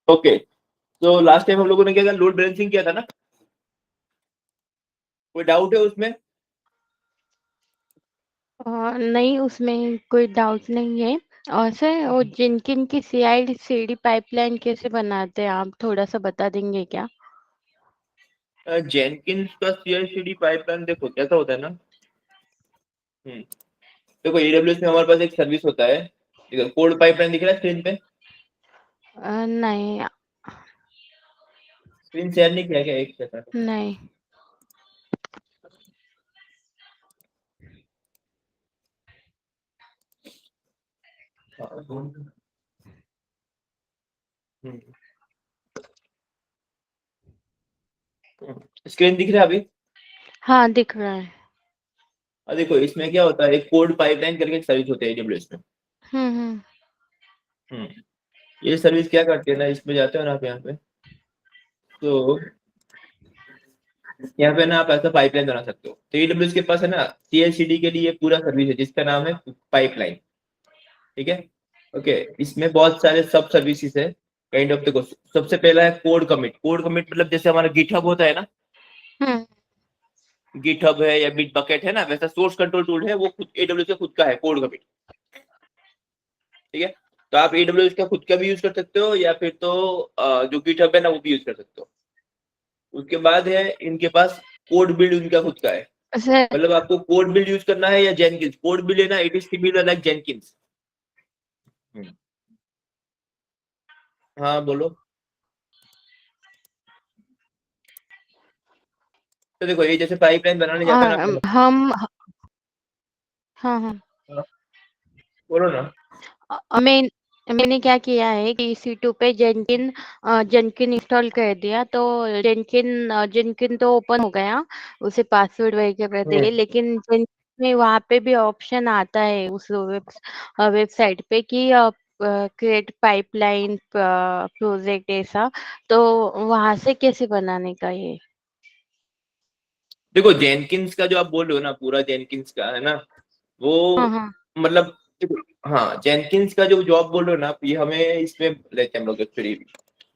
Okay, तो last time हम लोगों ने क्या था, लोड बैलेंसिंग किया था ना, कोई डाउट है उसमें? नहीं, उसमें कोई डाउट नहीं है। और सर, वो जेनकिन की CI/CD पाइपलाइन कैसे बनाते हैं, आप थोड़ा सा बता देंगे क्या? जेनकिंस का CI/CD पाइपलाइन देखो कैसा होता है ना। देखो AWS में हमारे पास एक सर्विस होता है, देखो कोड पाइपलाइन दिख रहा है स्क्रीन पे। नहीं। स्क्रीन शेयर नहीं किया क्या, एक सेकंड। नहीं। स्क्रीन दिख रहा है अभी? हाँ, दिख रहा है। देखो इसमें क्या होता है, एक कोड पाइपलाइन करके एक सर्विस होती है AWS में। हम्म। हम्म, ये सर्विस क्या करती है ना, इसमें जाते हो ना आप यहाँ पे, तो यहाँ पे ना आप ऐसा पाइपलाइन बना सकते हो। तो AWS के पास है ना CI/CD के लिए पूरा सर्विस है जिसका नाम है पाइपलाइन। ठीक है, ओके। इसमें बहुत सारे सब सर्विसेज है, काइंड ऑफ। देखो सबसे पहला है कोड कमिट। कोड कमिट मतलब जैसे हमारा गिटहब होता है ना, हम्म। गिटहब है या बिट बकेट है ना, वैसा सोर्स कंट्रोल टूल है, वो खुद AWS का खुद का है कोड कमिट। ठीक है, तो आप AWS का खुद का भी यूज कर सकते हो या फिर तो जो गिटहब है ना वो भी यूज कर सकते हो। उसके बाद है इनके पास कोड बिल्ड, उनका खुद का है। सर। मतलब आपको कोड बिल्ड यूज करना है या जेनकिंस, कोड बिल्ड है ना, it is similar like Jenkins. हाँ बोलो। तो देखो ये जैसे पाइपलाइन बनाने जाता है ना और अपने। हम। हाँ, हाँ। हाँ, बोलो ना। मैंने क्या किया है कि C2 पे जेनकिन इंस्टॉल कर दिया, तो जेनकिन तो ओपन हो गया, उसे पासवर्ड वगैरह दे हम्म, दिए, लेकिन जेनकिन में वहाँ पे भी ऑप्शन आता है उस वेबसाइट पे कि क्रिएट पाइपलाइन प्रोजेक्ट ऐसा, तो वहां से कैसे बनाने का ये? देखो जेनकिंस का जो आप बोल रहे हो ना, पूरा जेनकिंस का है ना, वो हाँ, हाँ। मतलब देखो, हाँ जेनकिंस का जो जॉब बोल रहे हो ना आप, ये हमें इसमें लेते हैं हम लोग एक्चुअली।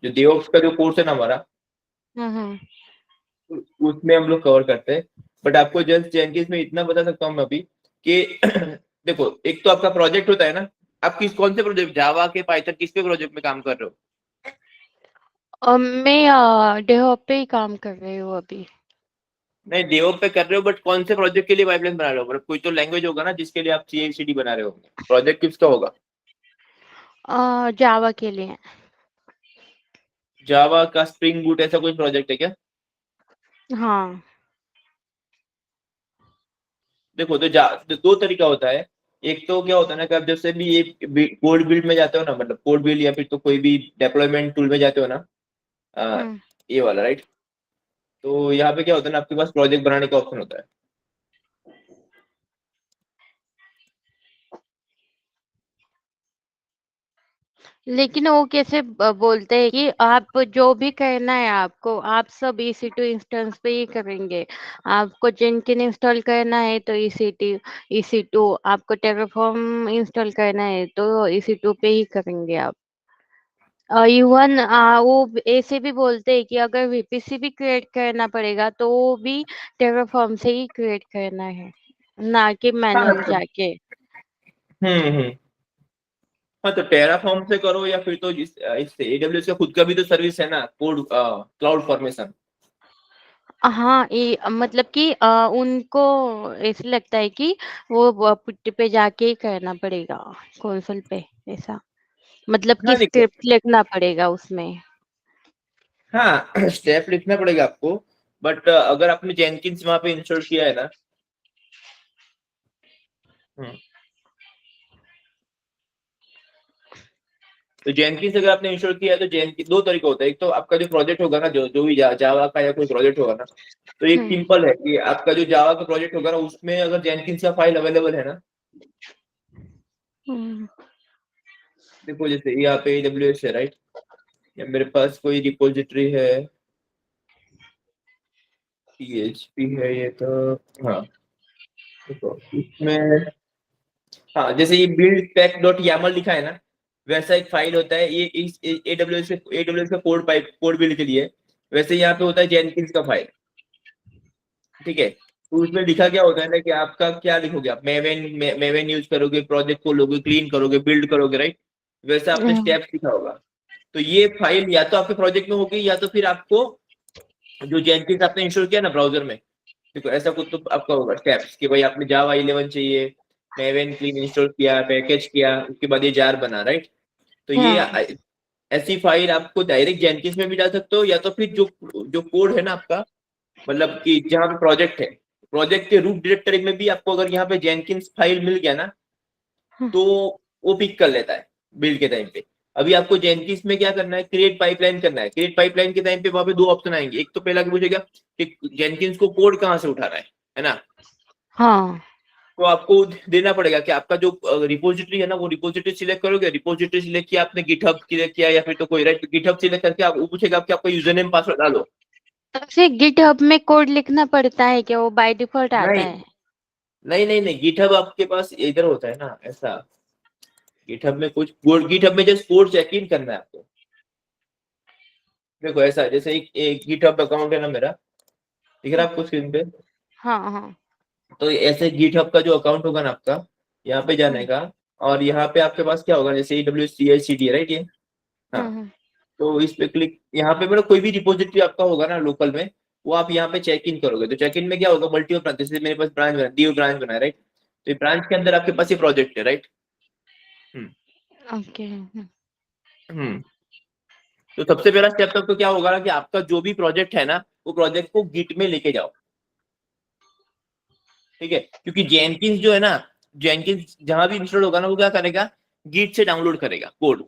जो DevOps का जो कोर्स है ना हमारा, हम्म, हम्म। उसमें हम लोग कवर करते हैं। बट आपको जस्ट जेनकिंस में इतना बता सकता हूँ मैं अभी कि देखो एक तो आपका प्रोजेक्ट होता है ना, आप किस कौन से प्रोजेक्ट, जावा के पाइथन किस पे प्रोजेक्ट में काम कर रहे हो? मैं डेवॉप पे ही काम कर रही हूँ अभी। नहीं डेवलप पे कर रहे हो, बट कौन से प्रोजेक्ट के लिए पाइपलाइन बना रहे हो? मतलब कोई तो लैंग्वेज होगा ना जिसके लिए आप CI/CD बना रहे होंगे, प्रोजेक्ट किसका होगा? जावा के लिए। जावा का स्प्रिंग बूट ऐसा कोई प्रोजेक्ट है क्या? हाँ। देखो तो दो तरीका होता है। एक तो क्या होता है ना कि आप जैसे भी ये कोड बिल्ड में जाते हो ना, मतलब कोड बिल्ड या फिर तो कोई भी डेप्लॉयमेंट टूल में जाते हो ना, आ, हम्म। ये वाला राइट। तो यहाँ पे क्या होता है ना, आपके पास प्रोजेक्ट बनाने का ऑप्शन होता है। लेकिन वो कैसे बोलते हैं कि आप जो भी करना है आपको, आप सब EC2 इंस्टेंस पे ही करेंगे। आपको जेनकिन इंस्टॉल करना है तो EC2, आपको टेराफॉर्म इंस्टॉल करना है तो EC2 पे ही करेंगे आप। इवन वो ऐसे भी बोलते हैं कि अगर VPC भी क्रिएट करना पड़ेगा तो वो भी टेराफॉर्म से ही क्रिएट करना है, ना कि हाँ मैनुअल जाके। हम्म। हाँ तो टेराफॉर्म से करो या फिर तो इससे AWS का खुद का भी तो सर्विस है ना, कोड क्लाउड फॉर्मेशन। हाँ, ये मतलब कि उनको ऐसे लगता है कि वो पुट्टी पे जाके ही करना पड़ेगा, कंसोल पे, ऐसा। मतलब कि हाँ देखो, स्क्रिप्ट लिखना पड़ेगा उसमें। हाँ स्टेप लिखना पड़ेगा आपको। बट अगर आपने जेनकिंस वहां पे इंस्टॉल किया है ना, हम्म, तो जेनकिंस अगर आपने इंस्टॉल किया है तो जेनकिंस दो तरीका होता है। एक तो आपका जो प्रोजेक्ट होगा ना, जो भी जावा का या कोई प्रोजेक्ट होगा ना, तो एक हम्म, सिंपल है कि आपका जो जावा का प्रोजेक्ट होगा ना, उसमें अगर जेनकिंस का फाइल अवेलेबल है ना, हम्म। देखो जैसे यहाँ पे AWS है राइट, या मेरे पास कोई रिपोजिटरी है, PHP है ये तो, हाँ देखो इसमें, हाँ जैसे ये build pack डॉट YAML लिखा है ना, वैसा एक फाइल होता है, ये इस AWS का कोड बिल्ड के लिए। वैसे यहाँ पे होता है जेनकिंस का फाइल, ठीक है। तो उसमें लिखा क्या होता है ना कि आपका क्या लिखोगे, आप मेवेन यूज करोगे, प्रोजेक्ट को लोगे, क्लीन करोगे, बिल्ड करोगे, राइट। वैसे आपने हाँ स्टेप्स लिखा होगा। तो ये फाइल या तो आपके प्रोजेक्ट में होगी, या तो फिर आपको जो जेनकिंस आपने इंस्टॉल किया ना ब्राउजर में, देखो ऐसा कुछ तो आपका होगा स्टेप्स कि भाई आपने जावा 11 चाहिए, मेवेन क्लीन इंस्टॉल किया, पैकेज किया, उसके बाद ये जार बना, राइट। तो ये हाँ ऐसी फाइल आपको डायरेक्ट जेनकिंस में भी डाल सकते हो, या तो फिर जो जो कोड है ना आपका, मतलब कि जहाँ पे प्रोजेक्ट है, प्रोजेक्ट के रूट डायरेक्टरी में भी आपको अगर यहाँ पे जेनकिंस फाइल मिल गया ना, हाँ, तो वो पिक कर लेता है बिल्ड के टाइम पे। अभी आपको जेनकिंस में क्या करना है, क्रिएट पाइपलाइन करना है। क्रिएट पाइपलाइन के टाइम पे वहां पे दो ऑप्शन आएंगे, एक तो पहला पूछेगा कि जेनकिंस को कोड कहाँ से उठाना है ना। हाँ तो आपको देना पड़ेगा कि आपका जो रिपोजिटरी है ना, वो रिपोजिटरी सिलेक्ट करोगे, रिपोजिटरी सिलेक्ट किया आपने, गिटहब सिलेक्ट किया या फिर तो कोई, राइट। गिटहब सिलेक्ट करके आप वो पूछेगा कि आपका यूजर नेम पासवर्ड डालो। तो फिर गिटहब में कोड लिखना पड़ता है क्या, वो बाय डिफॉल्ट आता नहीं है? नहीं, गिटहब आपके पास इधर होता है ना ऐसा। गिटहब में कुछ गिटहब में जस्ट कोड चेक इन करना है आपको। देखो ऐसा है, जैसे एक गिटहब अकाउंट है ना मेरा, दिख रहा है आपको स्क्रीन पे। हाँ हाँ तो ऐसे गिटहब का जो अकाउंट होगा ना आपका, यहाँ पे जाने का, और यहाँ पे आपके पास क्या होगा, जैसे AWS CI/CD, राइट, ये। हाँ। हाँ तो इस पे क्लिक, यहाँ पे मतलब कोई भी रिपोजिटरी आपका होगा ना लोकल में, वो आप यहाँ पे चेक इन करोगे। तो चेक इन में क्या होगा, मल्टीपल ब्रांच, जैसे मेरे पास ब्रांच बना, डी ब्रांच बना है, राइट। तो ब्रांच के अंदर आपके पास ये प्रोजेक्ट है, राइट। हम्म ओके। हम्म तो सबसे पहला स्टेप तक तो क्या होगा ना कि आपका जो भी प्रोजेक्ट है ना, वो प्रोजेक्ट को गिट में लेके जाओ, ठीक है। क्योंकि जेनकिंस जो है ना, जेनकिंस जहां भी इंस्टॉल होगा ना, वो क्या करेगा, गिट से डाउनलोड करेगा कोड।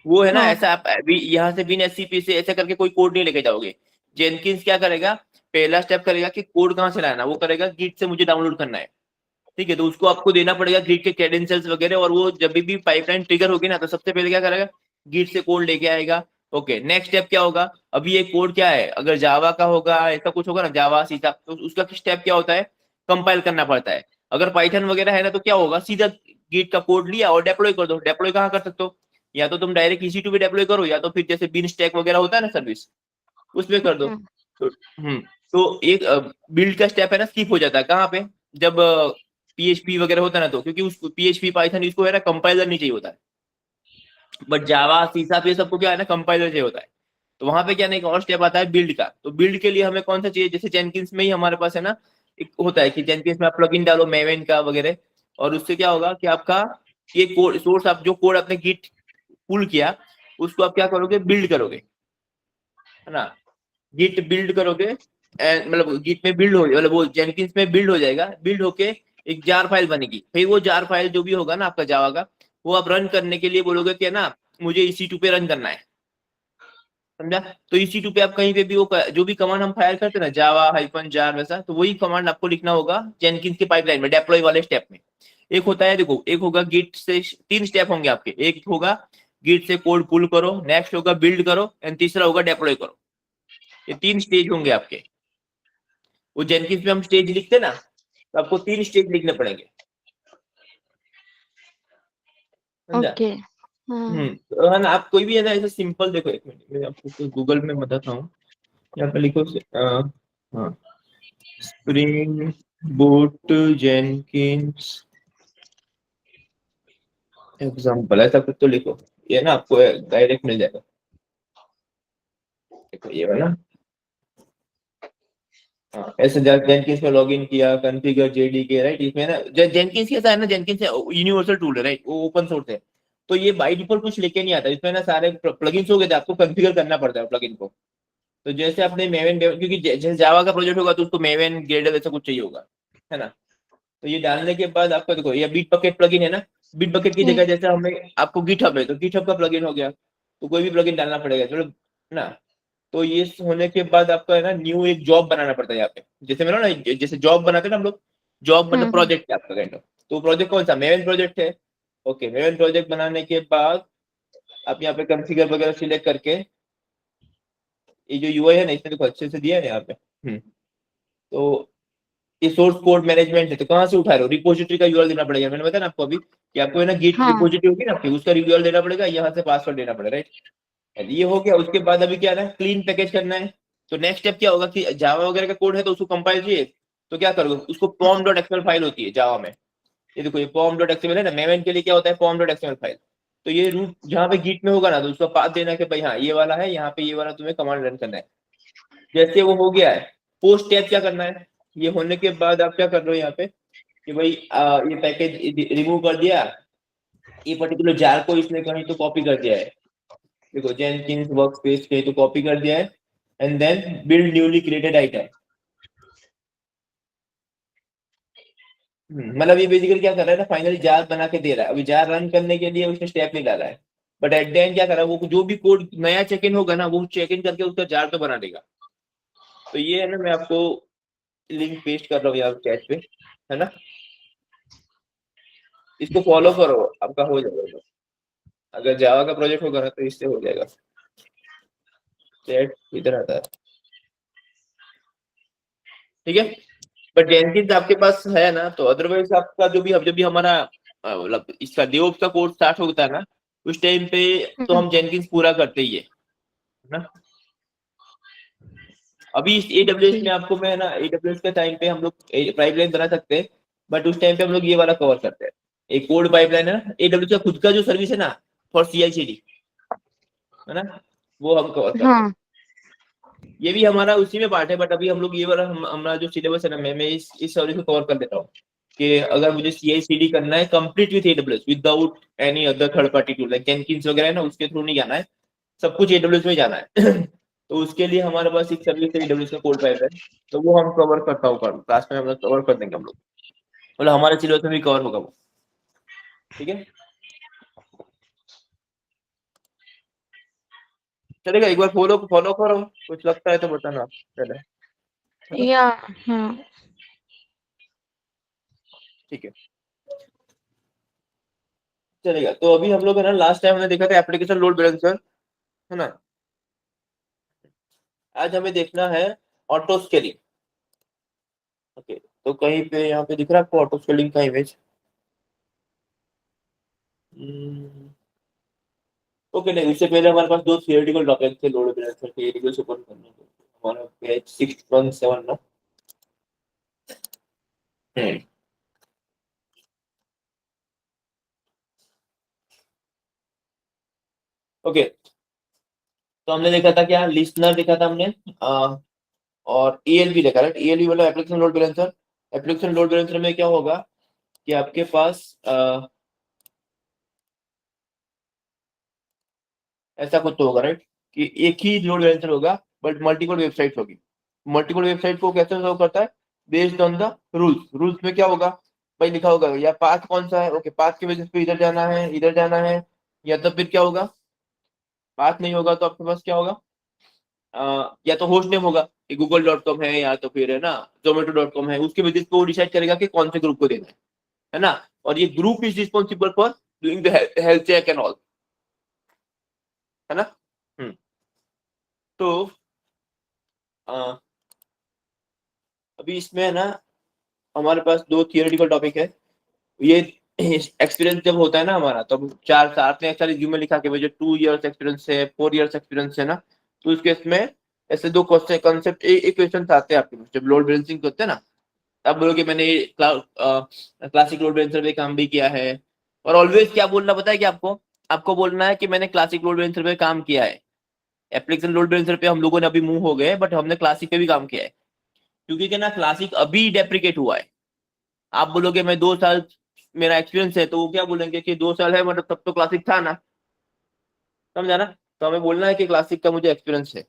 वो है ना, हाँ ऐसा आप अभी यहाँ से बिन SCP से ऐसा करके कोई कोड नहीं लेके जाओगे। जेनकिंस क्या करेगा, पहला स्टेप करेगा कि कोड कहाँ से लाना, वो करेगा गिट से मुझे डाउनलोड करना है, ठीक है। तो उसको आपको देना पड़ेगा गिट के क्रेडेंशियल्स वगैरह, और वो जब भी पाइपलाइन ट्रिगर होगी ना, तो सबसे पहले क्या करेगा, गिट से कोड लेके आएगा। ओके, नेक्स्ट स्टेप क्या होगा, अभी ये कोड क्या है, अगर जावा का होगा, ऐसा कुछ होगा ना, जावा सीधा, तो उसका स्टेप क्या होता है, कंपाइल करना पड़ता है। अगर पाइथन वगैरह है ना, तो क्या होगा, सीधा गिट का कोड लिया और डेप्लॉय कर दो। डेप्लॉय कहाँ कर सकते हो, या तो तुम डायरेक्ट EC2 पे डेप्लॉय करो, या तो फिर जैसे बिन स्टैक वगैरह होता है ना सर्विस, उसमें कर दो। तो तो एक बिल्ड का स्टेप है ना, स्किप हो जाता है कहाँ पे, जब PHP वगैरह होता है ना, तो क्योंकि उस PHP पाइथन इसको है ना कंपाइलर नहीं चाहिए होता है। बट जावा सी शार्प ये सबको क्या है ना, कंपाइलर चाहिए होता है। तो वहां पे क्या ना, एक और स्टेप आता है बिल्ड का। तो बिल्ड के लिए हमें कौन सा चाहिए, जैसे जेनकिंस में ही हमारे पास है ना, एक होता है कि जेनकिंस में आप प्लगइन डालो मेवेन का वगैरह, और उससे क्या होगा कि आपका ये कोड सोर्स, आप जो कोड आपने गिट पुल किया, उसको आप क्या करोगे, बिल्ड करोगे, है ना। गिट बिल्ड करोगे, मतलब गिट में बिल्ड हो, मतलब वो जेनकिंस में बिल्ड हो जाएगा। बिल्ड होके एक जार फाइल बनेगी, फिर वो जार फाइल जो भी होगा ना आपका जावा का, वो आप रन करने के लिए बोलोगे कि ना मुझे EC2 पे रन करना है, समझा। तो EC2 पे आप कहीं पे भी वो जो भी कमांड हम फायर करते हैं ना, जावा हाइफन जार वैसा, तो वही कमांड आपको लिखना होगा जेनकिंस के पाइपलाइन में, डेप्लॉय वाले स्टेप में। एक होता है, देखो, एक होगा गिट से, तीन स्टेप होंगे आपके। एक होगा गिट से कोड पुल करो, नेक्स्ट होगा बिल्ड करो, एंड तीसरा होगा डेप्लॉय करो। ये तीन स्टेज होंगे आपके। वो जेनकिंस में हम स्टेज लिखते ना, तो आपको तीन स्टेज लिखने पड़ेंगे, समझा। ओके। हाँ तो है ना, आप कोई भी है ना ऐसा सिंपल, देखो एक मिनट मैं आपको गूगल में बताता हूँ। यहाँ पे लिखो हाँ, स्प्रिंग बूट जेनकिंस एग्जाम्पल, ऐसा कुछ तो लिखो, ये ना आपको डायरेक्ट मिल जाएगा। देखो ये वाला, हाँ, ऐसे जेनकिंस में लॉगिन किया, कॉन्फ़िगर JDK, राइट। इसमें ना जेनकिंस कैसा है ना, जेनकिंस यूनिवर्सल टूल है, राइट, वो ओपन सोर्स है। तो ये बाय डिफॉल्ट कुछ लेके नहीं आता, इसमें ना सारे प्लगइन्स हो गए थे, आपको कॉन्फ़िगर करना पड़ता है प्लगइन को। तो जैसे आपने मेवन, क्योंकि जैसे जावा का प्रोजेक्ट होगा, तो उसको मेवन ग्रेडल ऐसा कुछ चाहिए होगा, है ना। तो ये डालने के बाद आपका देखो, ये बिट बकेट प्लगइन है ना। बिट बकेट की जगह जैसे हमें, आपको गिटहब है तो गिटहब का प्लगइन हो गया, तो कोई भी प्लगइन डालना पड़ेगा, चलो, है ना। तो ये होने के बाद आपका है ना, न्यू एक जॉब बनाना पड़ता है यहाँ पे। जैसे मेरा ना, जैसे जॉब बनाते हैं ना हम लोग, जॉब मतलब प्रोजेक्ट है आपका काइंड ऑफ। तो प्रोजेक्ट कौन सा, मेवन प्रोजेक्ट है। ओके, मेवन प्रोजेक्ट बनाने के बाद आप यहाँ पे कॉन्फ़िगर वगैरह सिलेक्ट करके, ये जो UI है ना, इसमें देखो अच्छे से दिया है ना यहाँ पे। तो ये सोर्स कोड मैनेजमेंट है, तो कहाँ से उठा रहे हो, रिपोजिटरी का यूआरएल देना पड़ेगा। मैंने बताया ना आपको अभी कि आपको है ना गिट हाँ रिपोजिटरी होगी ना आपकी, उसका यूआरएल देना पड़ेगा, यहाँ से पासवर्ड देना पड़ेगा, राइट। ये हो गया। उसके बाद अभी क्या है, क्लीन पैकेज करना है। तो नेक्स्ट स्टेप क्या होगा कि जावा वगैरह का कोड है तो उसको कंपाइल चाहिए, तो क्या करोगे, उसको pom.xml फाइल होती है जावा में, ये देखो ये pom.xml है ना, मेवन के लिए क्या होता है pom.xml फाइल। तो ये रूट जहाँ पे गिट में होगा ना, तो उसका पाथ देना है कि भाई हाँ ये वाला है, यहाँ पे ये वाला तुम्हें कमांड रन करना है। जैसे वो हो गया है, पोस्ट टैब क्या करना है, ये होने के बाद आप क्या कर रहे हो यहाँ पे कि भाई ये पैकेज रिमूव कर दिया, ये पर्टिकुलर जार को इसने कहीं तो कॉपी कर दिया है, देखो जेनकिंस वर्कस्पेस कहीं तो कॉपी कर दिया है, and then build newly created item. मतलब ये बेसिकली क्या कर रहा है ना, फाइनली जार बना के दे रहा है। अभी जार रन करने के लिए उसने स्टेप नहीं डाला है, बट एट द एंड क्या कर रहा है, वो जो भी कोड नया चेक इन होगा ना, वो चेक इन करके उसका जार तो बना देगा। तो ये है ना, मैं आपको लिंक पेस्ट कर रहा हूँ यहाँ चैट पे, है ना, इसको फॉलो करो, आपका हो जाएगा। अगर जावा का प्रोजेक्ट होगा ना तो इससे हो जाएगा। चैट इधर आता है, ठीक है। बट जेनकिंस आपके पास है ना, तो अदरवाइज आपका जो भी, अब जब भी हमारा मतलब इसका डेवऑप्स का कोर्स स्टार्ट होता है ना, उस टाइम पे तो हम जेनकिंस पूरा करते ही है ना। अभी इस AWS में ठीक। आपको मैं ना, AWS के टाइम पे हम लोग पाइपलाइन बना सकते हैं, बट उस टाइम पे हम लोग ये वाला कवर करते हैं, एक कोड पाइपलाइन है ना, AWS का खुद का जो सर्विस है ना फॉर CI/CD, है ना, वो हम कवर करते हैं। हाँ ये भी हमारा उसी में पार्ट है, बट अभी हम लोग ये वाला हमारा जो सिलेबस है ना, मैं इस सर्विस को कवर कर देता हूँ कि अगर मुझे CI/CD करना है complete with AWS without any other third party tool like Jenkins वगैरह है ना, उसके थ्रू नहीं जाना है, सब कुछ AWS में ही जाना है। तो उसके लिए हमारे पास एक सर्विस है AWS का कोड पाइप है, तो वो हम कवर करता हूँ, क्लास में हम लोग कवर कर देंगे हम लोग, मतलब हमारे सिलेबस में भी कवर होगा वो, ठीक है। चलेगा, एक बार फॉलो फॉलो करो, कुछ लगता है तो बताना चले, है ना, या हाँ ठीक है, चलेगा। तो अभी हम लोग है ना, लास्ट टाइम हमने देखा था एप्लीकेशन लोड बैलेंसर, है ना, आज हमें देखना है ऑटो स्केलिंग। ओके, तो कहीं पे यहाँ पे दिख रहा है आपको ऑटो स्केलिंग का इमेज? ओके, नहीं, उससे पहले हमारे पास दो थियोरेटिकल टॉपिक थे लोड बैलेंसर के, एक से ओपन करने को, हमारा पेज 617 ना। हम्म, ओके, तो हमने देखा था क्या, लिसनर देखा था हमने, और ELB देखा, राइट। ELB मतलब application load balancer. Application load balancer में क्या होगा कि आपके पास ऐसा कुछ तो होगा, राइट, कि एक ही लोड बैलेंसर होगा बट मल्टीपल वेबसाइट होगी। मल्टीपल वेबसाइट को कैसे सर्व करता है, based on the rules. Rules में क्या होगा भाई, लिखा होगा या पाथ कौन सा है, ओके, पाथ के बेसिस पे इधर जाना है, इधर जाना है, या तो फिर क्या होगा, पाथ नहीं होगा तो आपके पास क्या होगा, या तो होस्ट नेम होगा, google.com है, या तो फिर है ना zomato.com है, उसके बेसिस पे वो डिसाइड करेगा कि कौन से ग्रुप को देना है ना। और ये group is responsible for doing the health check and all, है ना। हम्म, तो अ, अभी इसमें है ना, हमारे पास दो थियोरेटिकल टॉपिक है। ये एक्सपीरियंस जब होता है ना हमारा, तब चार साथ में ऐसा रिज्यूमे लिखा के मुझे 2 इयर्स एक्सपीरियंस है, 4 इयर्स एक्सपीरियंस है ना, तो उसके इसमें ऐसे दो क्वेश्चन कॉन्सेप्ट एक क्वेश्चन आते हैं आपके पास जब लोड बैलेंसिंग होते हैं ना, तब बोलोगे मैंने क्लासिक लोड बैलेंसर पे काम भी किया है। और ऑलवेज क्या बोलना पता है कि आपको आपको बोलना है कि मैंने क्लासिक लोड बैलेंसर पे काम किया है। एप्लीकेशन लोड बैलेंसर पे हम लोगों ने अभी मूव हो गए, बट हमने क्लासिक पे भी काम किया है, क्योंकि क्या ना क्लासिक अभी डेप्रिकेट हुआ है। आप बोलोगे मैं 2 साल मेरा एक्सपीरियंस है, तो वो क्या बोलेंगे कि 2 साल है मतलब तब तो क्लासिक था ना, समझा ना। तो हमें बोलना है कि क्लासिक का मुझे एक्सपीरियंस है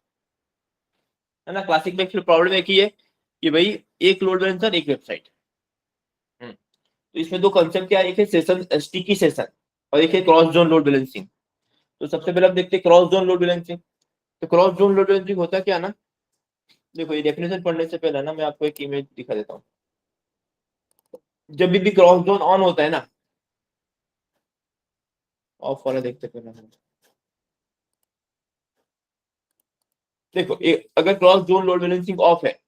ना। क्लासिक में फिर प्रॉब्लम एक ही है कि भाई एक लोड बैलेंसर एक वेबसाइट। तो इसमें दो कंसेप्ट क्या है, एक है सेशन स्टिकी सेशन और एक है क्रॉस जोन लोड बैलेंसिंग। तो सबसे पहले हम देखते हैं क्रॉस जोन लोड बैलेंसिंग। तो क्रॉस जोन लोड बैलेंसिंग होता क्या ना, देखो ये डेफिनेशन पढ़ने से पहले ना मैं आपको एक इमेज दिखा देता हूँ। जब भी क्रॉस जोन ऑन होता है ना, ऑफ वाला देखते पहले हम। देखो अगर cross zone load balancing of है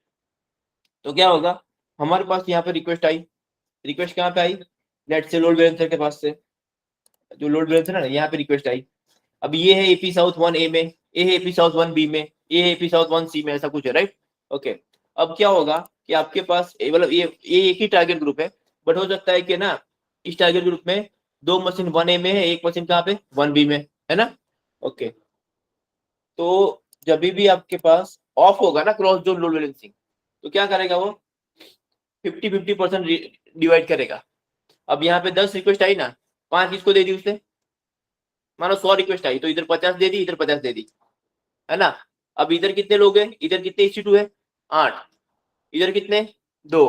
तो क्या होगा हमारे पास यहाँ पे रिक्वेस्ट आई, रिक्वेस्ट कहाँ पे आई, लेट से लोड बैलेंसर के पास से, जो लोड बैलेंसर है ना यहाँ पे रिक्वेस्ट आई। अब ये है एपी साउथ 1 ए में, ये है एपी साउथ 1 बी में, ये है एपी साउथ 1 सी में, ऐसा कुछ है, राइट। ओके, अब क्या होगा कि आपके पास मतलब ये एक ही टारगेट ग्रुप है, बट हो सकता है कि ना इस टारगेट ग्रुप में 2 मशीन 1 ए में है, एक मशीन कहाँ पे 1 बी में है ना। ओके, तो जब भी आपके पास ऑफ होगा ना क्रॉस जोन लोड बैलेंसिंग, तो क्या करेगा वो 50-50% डिवाइड करेगा। अब यहाँ पे 10 रिक्वेस्ट आई ना, 5 किसको दे दी उसने, मानो 100 रिक्वेस्ट आई तो इधर 50 दे दी, इधर 50 दे दी, है ना। अब इधर कितने लोग हैं, इधर कितने EC2 है 8, इधर कितने 2,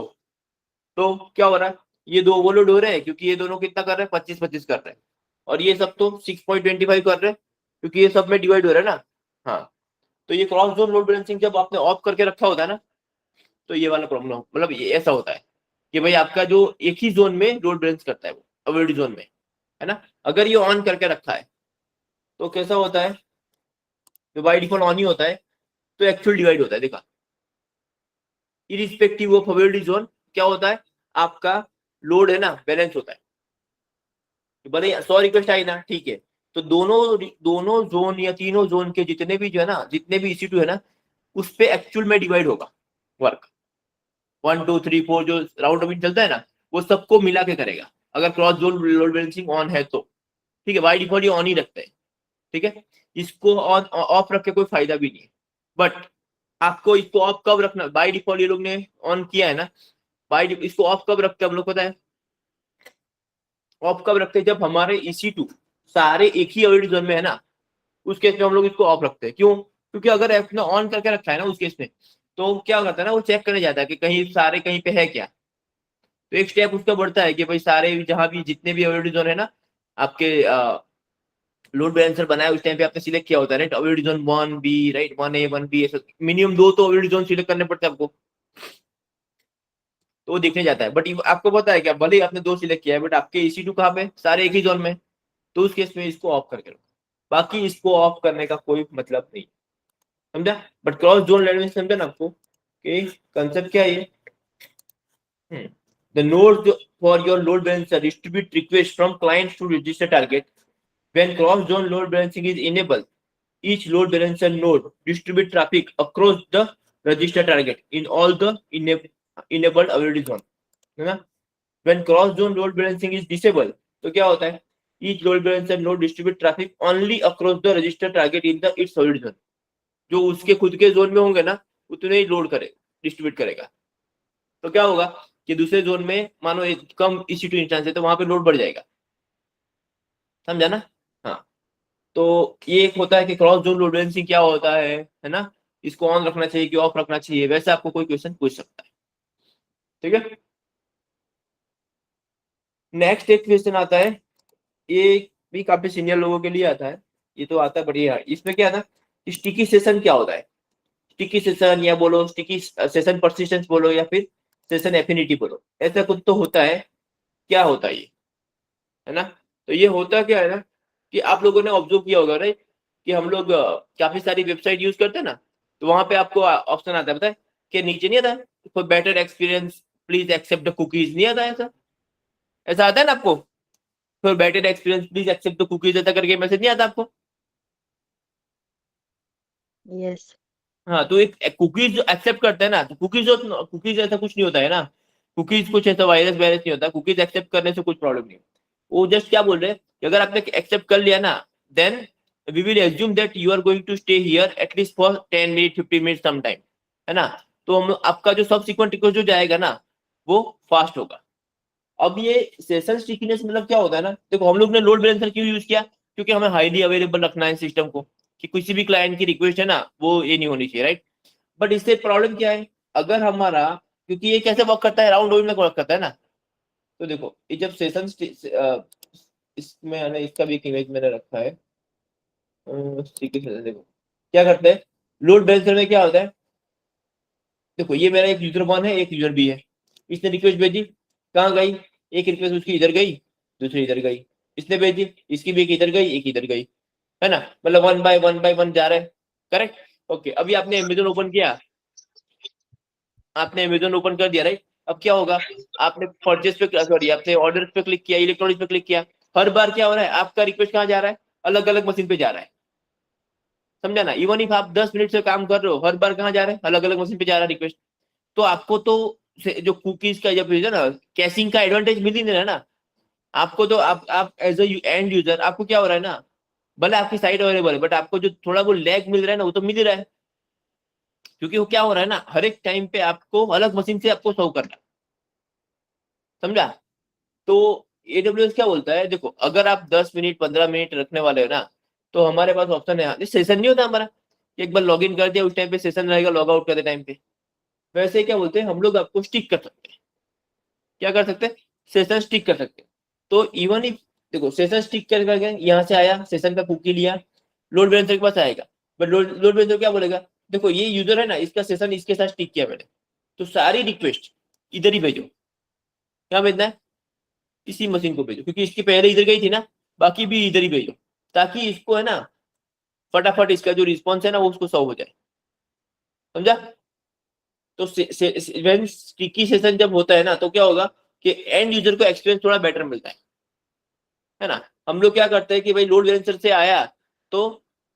तो क्या हो रहा है, ये दो ओवरलोड हो रहे हैं क्योंकि ये दोनों कितना कर रहे हैं 25-25 कर रहे हैं, और ये सब तो 6.25 कर रहे हैं क्योंकि ये सब में डिवाइड हो रहा है ना। हाँ, तो ये क्रॉस जोन लोड बैलेंसिंग जब आपने ऑफ करके रखा होता है ना, तो ये वाला प्रॉब्लम मतलब ये ऐसा होता है कि भाई आपका जो एक ही जोन में लोड बैलेंस करता है वो अवॉइड जोन में, है ना। अगर ये ऑन करके रखा है तो कैसा होता है, जो बाई डिफॉल्ट ऑन ही होता है तो एक्चुअल डिवाइड होता है, देखा, इरिस्पेक्टिव ऑफ अवॉइड जोन क्या होता है, आपका लोड है ना बैलेंस होता है। तो भले 100 रिक्वेस्ट आई ना, ठीक है, तो दोनों जोन या तीनों जोन के जितने भी जो है ना, जितने भी EC2 है ना, उस पे एक्चुअल में डिवाइड होगा वर्क, 1 2 3 4 जो राउंड रॉबिन चलता है ना, वो सबको मिला के करेगा अगर cross zone load balancing on है तो, ठीक है। बाई डिफॉल्ट ये ऑन ही रखते हैं, ठीक है, इसको ऑन ऑफ रख के कोई फायदा भी नहीं है। बट आपको इसको ऑफ कब रखना, बाई डिफॉल्ट ये लोग ने ऑन किया है ना, इसको ऑफ कब रखते हैं हम लोग पता है, ऑफ कब रखते हैं जब हमारे EC2 सारे एक ही अवॉइड जोन में है ना, उस केस में हम लोग इसको ऑफ रखते हैं। क्यों, क्योंकि अगर आपने ऑन करके रखा है ना उस केस में, तो क्या करता है ना, वो चेक करने जाता है कि कहीं सारे कहीं पे है क्या, तो एक स्टेप उसका बढ़ता है कि भाई सारे जहां भी जितने भी अवॉइड जोन है ना आपके लोड बैलेंसर बनाया उस टाइम पे आपने सिलेक्ट किया होता है, right, avoid zone 1 B, right, 1 A 1 B, ऐसा मिनिमम 2 तो अवॉइड जोन सिलेक्ट करने पड़ते हैं आपको, तो वो दिखने जाता है। बट आपको पता है क्या, भले ही आपने 2 सिलेक्ट किया है बट आपके EC2 कहाँ पे, सारे एक ही जोन में, तो उस केस में इसको ऑफ करके रखो, बाकी इसको ऑफ करने का कोई मतलब नहीं, समझा। बट क्रॉस जोन लैंग्वेज समझा ना आपको कि कंसेप्ट क्या है ये। The nodes for your load balancer distribute requests from clients to register target. When cross zone load balancing is enabled, each load balancer node distribute traffic across the register target in all the enabled availability zone, है ना। When cross zone load balancing is disabled, तो क्या होता है, each load balancer node distribute traffic only across the register target in the its availability zone. जो उसके खुद के जोन में होंगे ना उतने ही लोड करे डिस्ट्रीब्यूट करेगा, तो क्या होगा कि दूसरे जोन में मानो एक कम EC2 इंस्टेंस है तो वहां पे लोड बढ़ जाएगा, समझा ना। हाँ, तो ये एक होता है कि क्रॉस जोन लोड बैलेंसिंग क्या होता है ना, इसको ऑन रखना चाहिए कि ऑफ रखना चाहिए, वैसे आपको कोई क्वेश्चन पूछ सकता है, ठीक है। नेक्स्ट एक क्वेश्चन आता है, ये भी काफी सीनियर लोगों के लिए आता है, ये तो आता है बढ़िया, इसमें क्या था, स्टिकी सेशन क्या होता है, स्टिकी सेशन या बोलो स्टिकी सेशन परसिस्टेंस बोलो या फिर सेशन एफिनिटी बोलो, ऐसा कुछ तो होता है, क्या होता है ये, है ना। तो ये होता क्या है ना कि आप लोगों ने ऑब्जर्व किया होगा राइट, कि हम लोग काफी सारी वेबसाइट यूज करते हैं ना, तो वहां पे आपको ऑप्शन आता है पता है, कि नीचे नहीं आता for better experience please accept the cookies, नहीं आता ऐसा, ऐसा आता है ना आपको, for better experience please accept the cookies ऐसा करके मैसेज नहीं आता आपको। यस। हाँ, तो एक कुकीज जो एक्सेप्ट करते हैं ना, तो कुकीज ऐसा कुछ नहीं होता है ना, कुकीज कुछ ऐसा वायरस वायरस नहीं होता, कुकीज एक्सेप्ट करने से कुछ प्रॉब्लम नहीं, वो जस्ट क्या बोल रहे हैं कि अगर आपने एक्सेप्ट कर लिया ना, then we will assume that you are going to stay here at least for 10 minute 15 minute some time, है ना। तो हम आपका जो सब सीक्वेंट रिक्वेस्ट जो जाएगा ना वो फास्ट होगा। अब ये सेशन स्टिकीनेस मतलब क्या होता है ना, देखो हम लोग ने लोड बैलेंसर क्यों यूज किया, क्योंकि हमें हाईली अवेलेबल रखना है सिस्टम को, कि किसी भी क्लाइंट की रिक्वेस्ट है ना वो ये नहीं होनी चाहिए, राइट। बट इससे प्रॉब्लम क्या है, अगर हमारा, क्योंकि ये कैसे वर्क करता है, राउंड रोबिन में वर्क करता है ना, तो देखो ये जब सेशन इसमें है ना, इसका भी एक इमेज मैंने रखा है, देखो क्या करते हैं, लोड बैलेंसर में क्या होता है, देखो ये मेरा एक यूजर 1 है एक यूजर बी है, इसने रिक्वेस्ट भेजी, कहाँ गई, एक रिक्वेस्ट उसकी इधर गई दूसरी इधर गई, इसने भेजी इसकी भी एक इधर गई एक इधर गई, है ना, मतलब 1 बाय 1 जा रहे हैं, करेक्ट। ओके, अभी आपने अमेजोन ओपन किया, आपने अमेजोन ओपन कर दिया राइट, अब क्या होगा, आपने परचेस पे सॉरी आपने ऑर्डर पे क्लिक किया, इलेक्ट्रॉनिक्स पे क्लिक किया, हर बार क्या हो रहा है, आपका रिक्वेस्ट कहाँ जा रहा है, अलग अलग मशीन पे जा रहा है, समझा ना। इवन इफ आप 10 मिनट से काम कर रहे हो, हर बार कहाँ जा रहा है, अलग अलग मशीन पे जा रहा है रिक्वेस्ट। तो आपको तो जो कुकीज का जब है ना कैशिंग का एडवांटेज मिल ही नहीं रहा है ना आपको। तो आप एज एंड यूजर आपको क्या हो रहा है ना, भले आपकी साइट अवेलेबल है बट आपको जो थोड़ा वो लैग मिल रहा है ना वो तो मिल ही रहा है, क्योंकि वो क्या हो रहा है ना, हर एक टाइम पे आपको अलग मशीन से आपको सर्व करना है, समझा। तो एडब्ल्यूएस क्या बोलता है, देखो अगर आप 10 मिनट 15 मिनट रखने वाले हो ना, तो हमारे पास ऑप्शन है, सेशन नहीं होता हमारा कि एक बार लॉग इन कर दिया उस टाइम पे सेशन रहेगा, लॉग आउट करते टाइम पे, वैसे क्या बोलते हैं हम लोग आपको स्टिक कर सकते हैं। क्या कर सकते हैं, सेशन स्टिक कर सकते हैं। तो इवन इफ देखो सेशन स्टिक कर करके यहाँ से आया, सेशन का कुकी लिया, लोड बैलेंसर के पास आएगा, बट लोड बैलेंसर क्या बोलेगा, देखो ये यूजर है ना, इसका सेशन इसके साथ स्टिक किया मैंने, तो सारी रिक्वेस्ट इधर ही भेजो। क्या भेजना है, इसी मशीन को भेजो, क्योंकि इसकी पहले इधर गई थी ना, बाकी भी इधर ही भेजो, ताकि इसको है ना फटाफट इसका जो रिस्पॉन्स है ना वो उसको सॉल्व हो जाए, समझा। तो व्हेन स्टिकी सेशन जब होता है ना तो क्या होगा कि एंड यूजर को एक्सपीरियंस थोड़ा बेटर मिलता है ना। हम लोग क्या करते हैं कि भाई लोड बैलेंसर से आया तो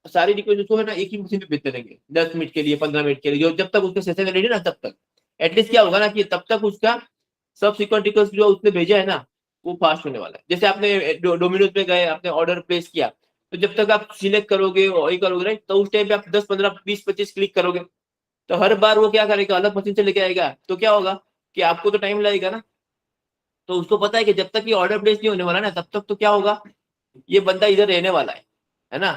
सारी रिक्वेस्ट उसको है ना एक ही मशीन पे भेजते रहेंगे 10 मिनट के लिए 15 मिनट के लिए, जो जब तक उसका सेशन रेडी ना तब तक एटलीस्ट क्या होगा ना कि तब तक उसका सब सिक्वेंट रिक्वेस्ट जो उसने भेजा है ना वो फास्ट होने वाला है। जैसे आपने डोमिनोज में गए, आपने ऑर्डर प्लेस किया, तो जब तक आप सिलेक्ट करोगे और ये करोगे राइट, तो उस टाइम पे आप 10 15 20 25 क्लिक करोगे, तो हर बार वो क्या करेगा, अलग मशीन से लेके आएगा, तो क्या होगा कि आपको तो टाइम लगेगा ना। तो उसको पता है कि जब तक ये ऑर्डर प्लेस नहीं होने वाला ना तब तक तो क्या होगा, ये बंदा इधर रहने वाला है ना।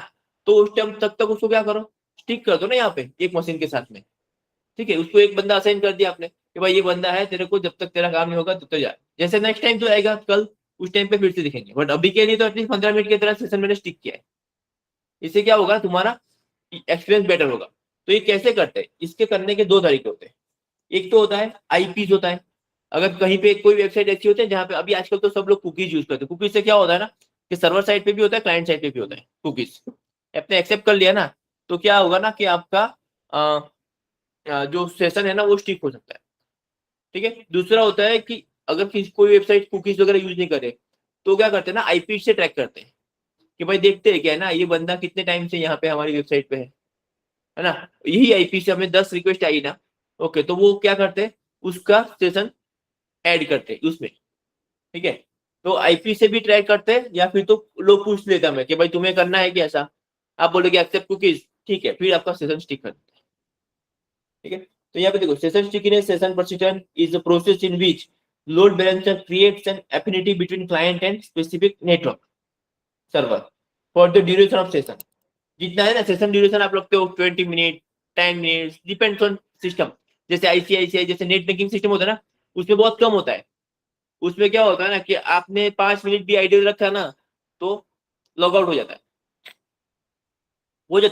तो उस टाइम तब तक उसको क्या करो, स्टिक कर दो ना यहाँ पे एक मशीन के साथ में, ठीक है। उसको एक बंदा असाइन कर दिया आपने कि भाई ये बंदा है तेरे को, जब तक तेरा काम नहीं होगा तब तक जा, जैसे नेक्स्ट टाइम जो आएगा कल उस टाइम पे फिर से दिखेंगे, बट अभी के लिए तो एटलीस्ट 15 मिनट की तरह सेशन मैंने स्टिक किया है। इससे क्या होगा, तुम्हारा एक्सपीरियंस बेटर होगा। तो ये कैसे करते हैं, इसके करने के दो तरीके होते हैं। एक तो होता है आईपीज होता है, अगर कहीं पे कोई वेबसाइट ऐसी होती है जहाँ पे अभी आजकल तो सब लोग कुकीज यूज करते हैं, कुकीज से क्या होता है ना कि सर्वर साइड पे भी होता है, क्लाइंट साइड पे भी होता है कुकीज, आपने एक्सेप्ट कर लिया ना, तो क्या होगा ना कि आपका जो सेशन है ना वो स्टिक हो सकता है, ठीक है। दूसरा होता है कि अगर किसी कोई वेबसाइट कुकीज वगैरह यूज नहीं करे, तो क्या करते हैं ना आईपी से ट्रैक करते हैं कि भाई देखते हैं क्या है ना ये बंदा कितने टाइम से यहाँ पे हमारी वेबसाइट पे है ना। यही आईपी से हमें 10 रिक्वेस्ट आई ना, ओके, तो वो क्या करते हैं उसका सेशन ऐड करते हैं उसमें, ठीक है। तो आईपी से भी ट्रैक करते हैं, या फिर तो लोग पूछ लेता मैं कि भाई तुम्हें करना है कि ऐसा, आप बोलोगे एक्सेप्ट कुकीज, ठीक है, फिर आपका सेशन स्टिक कर देते हैं, ठीक है। तो यहाँ पे देखो session stickiness, session persistence is a process in which load balancer creates an affinity between client and specific network server for the duration of session. जितना है ना सेशन ड्यूरेशन आप रखते हो 20 minute 10 minute, depends on system. जैसे ICICI जैसे net banking system होता है ना, उसमें बहुत कम होता है। उसमें क्या होता है ना कि आपने 5 मिनट भी आइडियल रखा ना तो लॉग आउट हो जाता है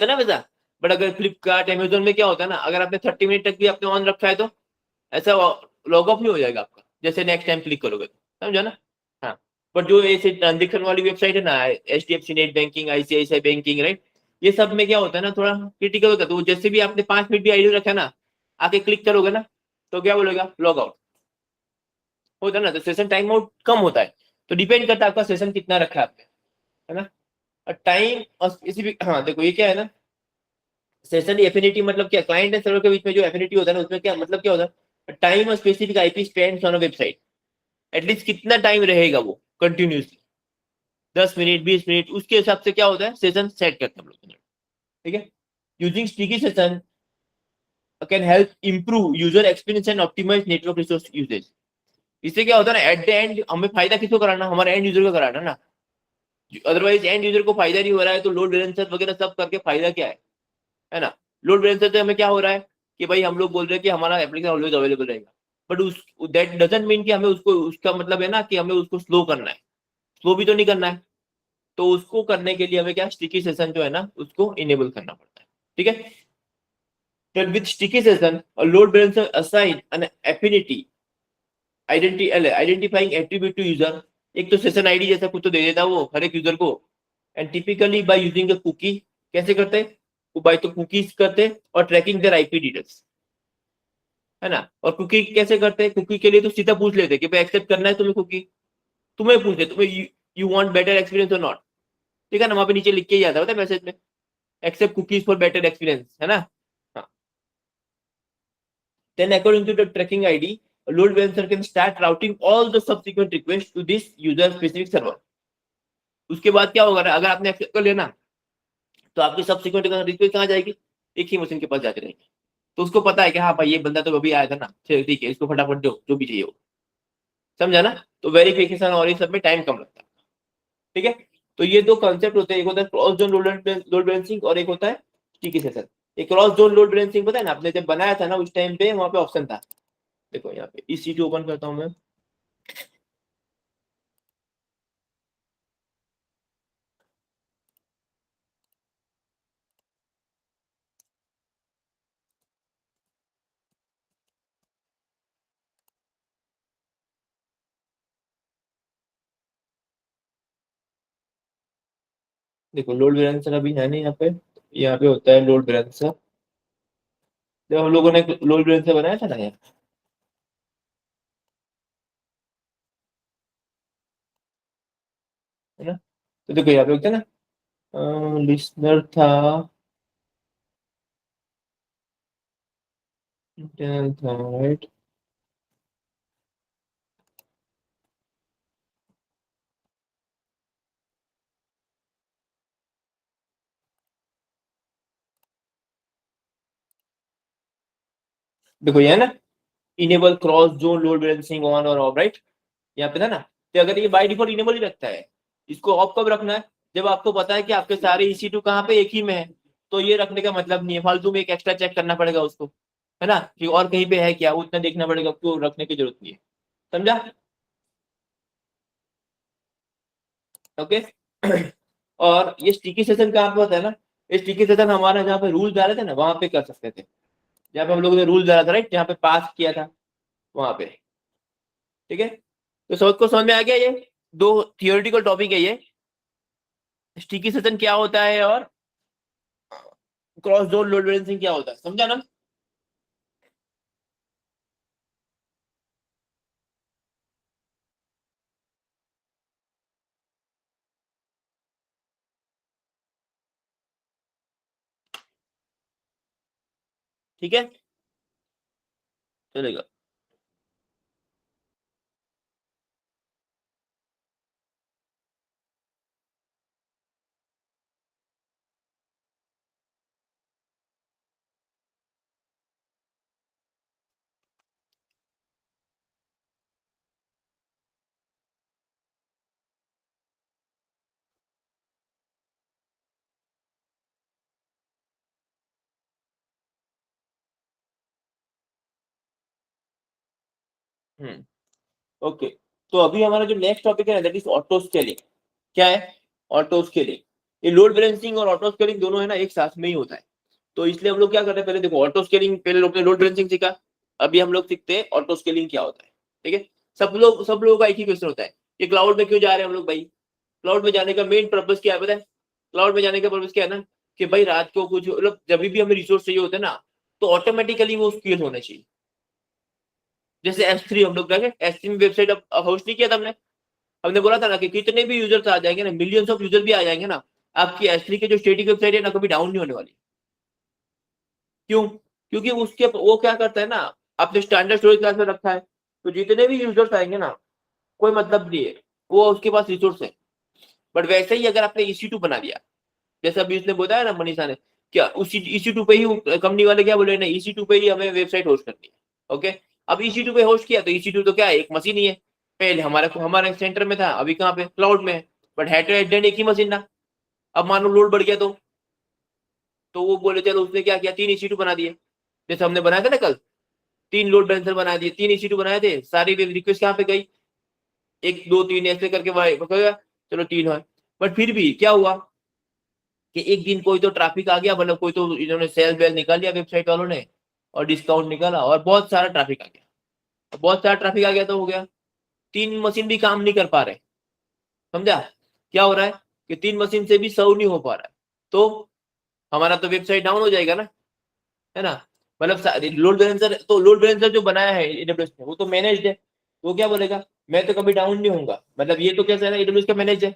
ना वैसा। बट अगर फ्लिपकार्ट अमेजोन में क्या होता है ना, अगर आपने 30 मिनट तक भी आपने ऑन रखा है तो ऐसा लॉग ऑफ नहीं हो जाएगा आपका, जैसे नेक्स्ट टाइम क्लिक करोगे तो, समझा ना। हाँ, बट जो ऐसे ट्रांजेक्शन वाली वेबसाइट है ना, HDFC net banking, ICICI banking, right, ये सब में क्या होता है ना थोड़ा क्रिटिकल होता है। तो जैसे भी आपने 5 मिनट भी आइडियल रखा ना, आके क्लिक करोगे ना तो क्या बोलेगा, लॉग आउट होता है ना, तो सेशन टाइम आउट कम होता है। तो डिपेंड करता है आपका सेशन कितना रखा है आपने, है ना। टाइम और स्पेसिफिक, हाँ देखो ये क्या है ना, सेशन एफिनिटी मतलब क्या, क्लाइंट एंड सर्वर के बीच में जो एफिनिटी होता है ना उसमें क्या मतलब क्या होता है, टाइम और specific IP spends on a website, at least कितना टाइम रहेगा वो कंटिन्यूसली, 10 मिनट 20 मिनट, उसके हिसाब से क्या होता है सेशन सेट करते हैं हम लोग, ठीक है। Using sticky session can help improve user experience and optimize network resource usage. इससे क्या होता है ना, एट द एंड हमें फायदा किसको कराना, हमारे एंड यूजर को कराना ना। अदरवाइज एंड यूजर को फायदा नहीं हो रहा है तो लोड बैलेंसर वगैरह सब करके फायदा क्या है ना। लोड बैलेंसर से हमें क्या हो रहा है कि भाई हम लोग बोल रहे हैं कि हमारा एप्लीकेशन ऑलवेज अवेलेबल रहेगा, बट उस दैट डजंट मीन कि हमें उसको, उसका मतलब है ना कि हमें उसको स्लो करना है, स्लो भी तो नहीं करना है। तो उसको करने के लिए हमें क्या स्टिकी सेशन जो है ना उसको इनेबल करना पड़ता है, ठीक है। Then with sticky session, a load balancer assign an affinity identifying attribute to user। एक तो सेशन आईडी जैसा कुछ तो दे देता है वो हर एक यूजर को, and typically by using a cookie. कैसे करते हैं वो, बाय तो कुकीज करते हैं और ट्रैकिंग देयर आईपी डिटेल्स। है ना। और कुकी कैसे करते हैं, कुकी के लिए तो सीधा पूछ लेते कि भाई एक्सेप्ट करना है तुम्हें कुकी, तुम्हें पूछ ले तुम्हें यू वांट बेटर एक्सपीरियंस और नॉट, ठीक है ना, वहां पे नीचे लिख के ही आता है मैसेज में, accept cookies for better experience, है ना। हाँ। Then according to the tracking ID, a load balancer can start routing all the subsequent requests to this user specific server. उसके बाद क्या होगा ना, अगर आपने एक्सेप्ट कर लिया ना, तो आपकी सब्सिक्वेंट रिक्वेस्ट कहाँ जाएगी, एक ही मशीन के पास जाती रहेगी। तो उसको पता है कि हाँ भाई ये बंदा तो अभी आया था ना, चलो ठीक है इसको फटाफट दो जो भी चाहिए हो, समझा ना। तो वेरिफिकेशन और ये सब में टाइम कम लगता है, ठीक है। तो ये दो कॉन्सेप्ट होते हैं, एक होता है क्रॉस जोन लोड बैलेंसिंग और एक होता है स्टिकी सेशन। ये क्रॉस जोन लोड बैलेंसिंग पता है ना, आपने जब बनाया था ना उस टाइम पे वहां पे ऑप्शन था, देखो यहाँ पे EC2 ओपन करता हूँ मैं। देखो लोड बैलेंसर अभी है नहीं यहाँ पे होता है लोड बैलेंसर, जब हम लोगों ने लोड बैलेंसर बनाया था ना यहाँ, है ना। तो देखो यहाँ पे होता है ना, लिसनर था, इंटरनल था, राइट। देखो ये है ना, enable cross zone load balancing on और ऑफ, राइट, यहाँ पे था ना। तो अगर ये बाय डिफॉल्ट इनेबल ही रखता है, इसको ऑफ कब रखना है, जब आपको पता है कि आपके सारे EC2 कहाँ पे एक ही में है, तो ये रखने का मतलब नहीं है, फालतू में एक एक्स्ट्रा चेक करना पड़ेगा उसको, है ना, कि और कहीं पे है क्या, उतना देखना पड़ेगा, क्यों रखने की जरूरत नहीं है, समझा। ओके। और ये स्टिकी सेशन कहाँ पे होता है ना, ये स्टिकी सेशन हमारा जहाँ पे रूल डाले थे ना वहां पे कर सकते थे, जहाँ पे हम लोगों ने रूल डाला था, राइट, जहाँ पे पास किया था वहां पे, ठीक है। तो समझ में आ गया, ये दो थियोरिटिकल टॉपिक है ये, स्टिकी सेशन क्या होता है और क्रॉस जोन लोड बैलेंसिंग क्या होता है, समझा ना। ठीक है, चलेगा। हम्म, ओके। तो अभी हमारा जो नेक्स्ट टॉपिक है ना, दैट इज ऑटो स्केलिंग। क्या है ऑटो स्केलिंग, ये लोड बैलेंसिंग और ऑटो स्केलिंग दोनों है ना एक साथ में ही होता है। तो इसलिए हम लोग क्या करते हैं, पहले देखो ऑटो स्केलिंग, पहले लोग ने लोड बैलेंसिंग सीखा, अभी हम लोग सीखते हैं ऑटो स्केलिंग क्या होता है, ठीक है। सब लोगों का एक ही क्वेश्चन होता है कि क्लाउड में क्यों जा रहे हैं हम लोग भाई, क्लाउड में जाने का मेन पर्पस क्या है पता है, क्लाउड में जाने का पर्पस क्या है ना, कि भाई रात को कुछ मतलब जब भी हमें रिसोर्स चाहिए होते हैं ना, तो ऑटोमेटिकली वो स्केल होना चाहिए। जैसे S3 हम लोग क्या S3 में वेबसाइट अब होस्ट नहीं किया था हमने, हमने बोला था ना कि कितने भी यूजर्स आ जाएंगे ना, मिलियंस ऑफ यूजर भी आ जाएंगे ना, आपकी S3 की जो स्टेटिक वेबसाइट है ना कभी डाउन नहीं होने वाली। क्यों, क्योंकि उसके वो क्या करता है ना, आपने स्टैंडर्ड स्टोरेज क्लास में रखा है, तो जितने भी यूजर्स आएंगे ना, कोई मतलब नहीं है, वो उसके पास रिसोर्स है। बट वैसे ही अगर आपने EC2 बना दिया, जैसे अभी उसने बताया ना मनीषा ने, क्या उसी EC2 पे ही कंपनी वाले क्या बोले ना, EC2 पे ही हमें वेबसाइट होस्ट करनी है, ओके। अब EC2 पे होस्ट किया तो EC2 तो क्या है, एक मशीन ही है, पहले हमारे सेंटर में था, अभी कहाँ पे क्लाउड में है, बट हेड टू हेड एक ही मशीन ना। अब मानो लोड बढ़ गया तो वो बोले चलो, उसने क्या किया, 3 EC2 बना दिए, जैसे हमने बनाया था ना कल, 3 लोड बैलेंसर बना दिए, 3 EC2 बनाए थे, सारी वेब रिक्वेस्ट कहाँ पे गई, 1 2 3 ऐसे करके चलो 3 है। बट फिर भी क्या हुआ कि एक दिन कोई तो ट्रैफिक आ गया, मतलब कोई तो इन्होंने सेल वेल निकाल लिया वेबसाइट वालों ने, और डिस्काउंट निकाला और बहुत सारा ट्रैफिक आ गया, बहुत सारा ट्रैफिक आ गया तो हो गया, 3 मशीन भी काम नहीं कर पा रहे, समझा। क्या हो रहा है कि 3 मशीन से भी सर्व नहीं हो पा रहा है, तो हमारा तो वेबसाइट डाउन हो जाएगा ना, है ना। मतलब लोड बैलेंसर, तो लोड बैलेंसर जो बनाया है एडब्ल्यूएस ने वो तो मैनेज्ड है, वो क्या बोलेगा मैं तो कभी डाउन नहीं होऊंगा, मतलब ये तो कैसा है ना एडब्ल्यूएस का मैनेज है,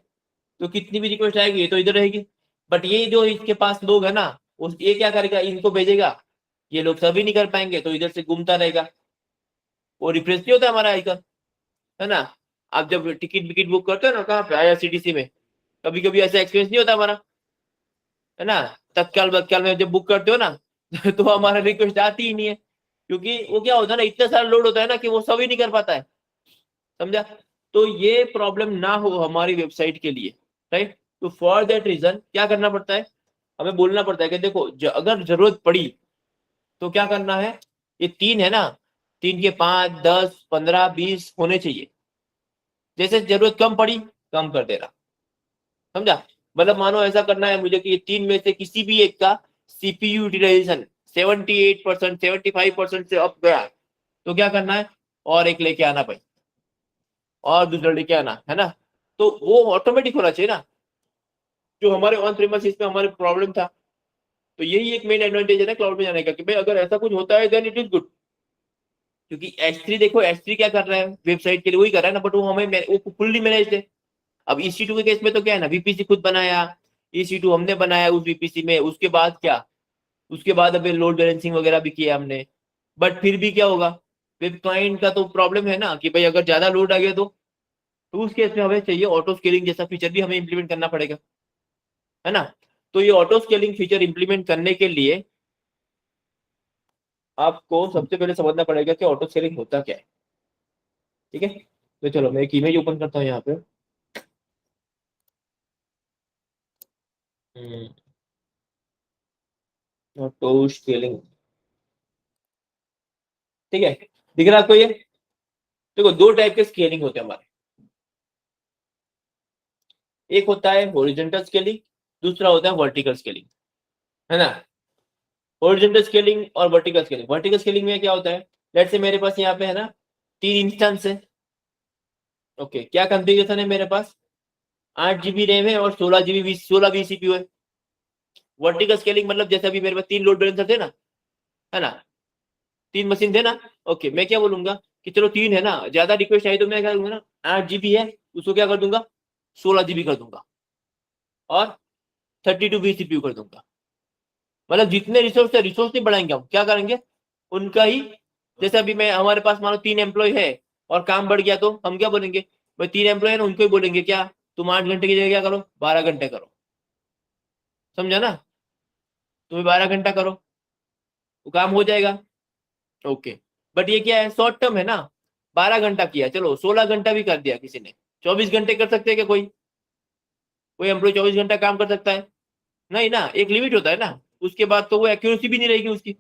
तो कितनी भी रिक्वेस्ट आएगी ये तो इधर रहेगी। बट ये जो इसके पास लोग है ना, उस ये क्या करेगा इनको भेजेगा, ये लोग सभी नहीं कर पाएंगे तो इधर से घूमता रहेगा, वो रिफ्रेश नहीं होता हमारा आइकन, है ना। आप जब टिकट विकेट बुक करते हो ना कहाँ पे आईआरसीटीसी में, कभी कभी ऐसा एक्सपीरियंस नहीं होता हमारा, है ना। तत्काल बत्काल में जब बुक करते हो ना तो हमारा रिक्वेस्ट आती ही नहीं है, क्योंकि वो क्या होता है ना इतना सारा लोड होता है ना कि वो सभी नहीं कर पाता है, समझा। तो ये प्रॉब्लम ना हो हमारी वेबसाइट के लिए, राइट। तो फॉर दैट रीजन क्या करना पड़ता है, हमें बोलना पड़ता है कि देखो अगर जरूरत पड़ी तो क्या करना है, ये 3 है ना, 3 के 5 10 15 20 होने चाहिए, जैसे जरूरत कम पड़ी कम कर देना, समझा। मतलब मानो ऐसा करना है मुझे कि ये 3 में से किसी भी एक का सीपीयू यूटिलाइजेशन 78% 75% से अप गया, तो क्या करना है, और एक लेके आना भाई, और दूसरा लेके आना, है ना। तो वो ऑटोमेटिक होना चाहिए ना, जो हमारे ऑन प्रीमिसेस में हमारे प्रॉब्लम था। तो यही एक मेन एडवांटेज है ना क्लाउड में जाने का, कि भाई अगर ऐसा कुछ होता है देन इट इज गुड। क्योंकि S3 देखो, S3 क्या कर रहा है वेबसाइट के लिए, वही कर रहा है ना, बट वो हमें वो फुल्ली मैनेज्ड है। अब EC2 के केस में तो क्या है ना, VPC खुद बनाया, EC2 हमने बनाया उस VPC में, उसके बाद क्या, उसके बाद अभी लोड बैलेंसिंग वगैरह भी किया हमने। बट फिर भी क्या होगा, वेब क्लाइंट का तो प्रॉब्लम है ना कि भाई अगर ज्यादा लोड आ गया तो उस केस में हमें चाहिए ऑटो स्केलिंग जैसा फीचर भी हमें इंप्लीमेंट करना पड़ेगा, है ना। तो ये ऑटो स्केलिंग फीचर इंप्लीमेंट करने के लिए आपको सबसे पहले समझना पड़ेगा कि ऑटो स्केलिंग होता क्या है, ठीक है। तो चलो मैं एक इमेज ओपन करता हूँ यहाँ पे। ऑटो स्केलिंग, ठीक है, दिख रहा है आपको ये। देखो दो टाइप के स्केलिंग होते हैं हमारे, एक होता है हॉरिजॉन्टल स्केलिंग, दूसरा होता है वर्टिकल स्केलिंग, है ना। हॉरिजॉन्टल स्केलिंग और वर्टिकल स्केलिंग, वर्टिकल स्केलिंग में क्या होता है, लेट्स से मेरे पास यहाँ पे है ना 3 इंस्टेंस है, ओके, क्या कॉन्फ़िगरेशन है मेरे पास, 8 GB रैम है और 16 GB 16 CPU है। वर्टिकल स्केलिंग मतलब जैसे अभी मेरे पास 3 लोड बैलेंसर थे ना, है ना, 3 मशीन थे ना, ओके, मैं क्या बोलूंगा कि चलो 3 है ना, ज्यादा रिक्वेस्ट आई तो मैं क्या करूंगा ना, 8 GB है उसको क्या कर दूंगा, 16 GB कर दूंगा, और 32 CPU कर दूंगा। मतलब जितने रिसोर्स है, रिसोर्स नहीं बढ़ाएंगे हम, क्या करेंगे उनका ही, जैसे अभी मैं हमारे पास मानो 3 एम्प्लॉय है और काम बढ़ गया तो हम क्या बोलेंगे, भाई 3 एम्प्लॉय है ना उनको ही बोलेंगे क्या, तुम 8 घंटे की जगह क्या करो 12 घंटे करो, समझा ना, तुम्हें 12 घंटा करो तो काम हो जाएगा, ओके। बट ये क्या है, शॉर्ट टर्म है ना, 12 घंटा किया, चलो 16 घंटा भी कर दिया किसी ने, 24 घंटे कर सकते हैं क्या, कोई एम्प्लॉय 24 घंटा काम कर सकता है, नहीं ना, एक लिमिट होता है ना, उसके बाद तो वो एक्यूरेसी भी नहीं रहेगी उसकी,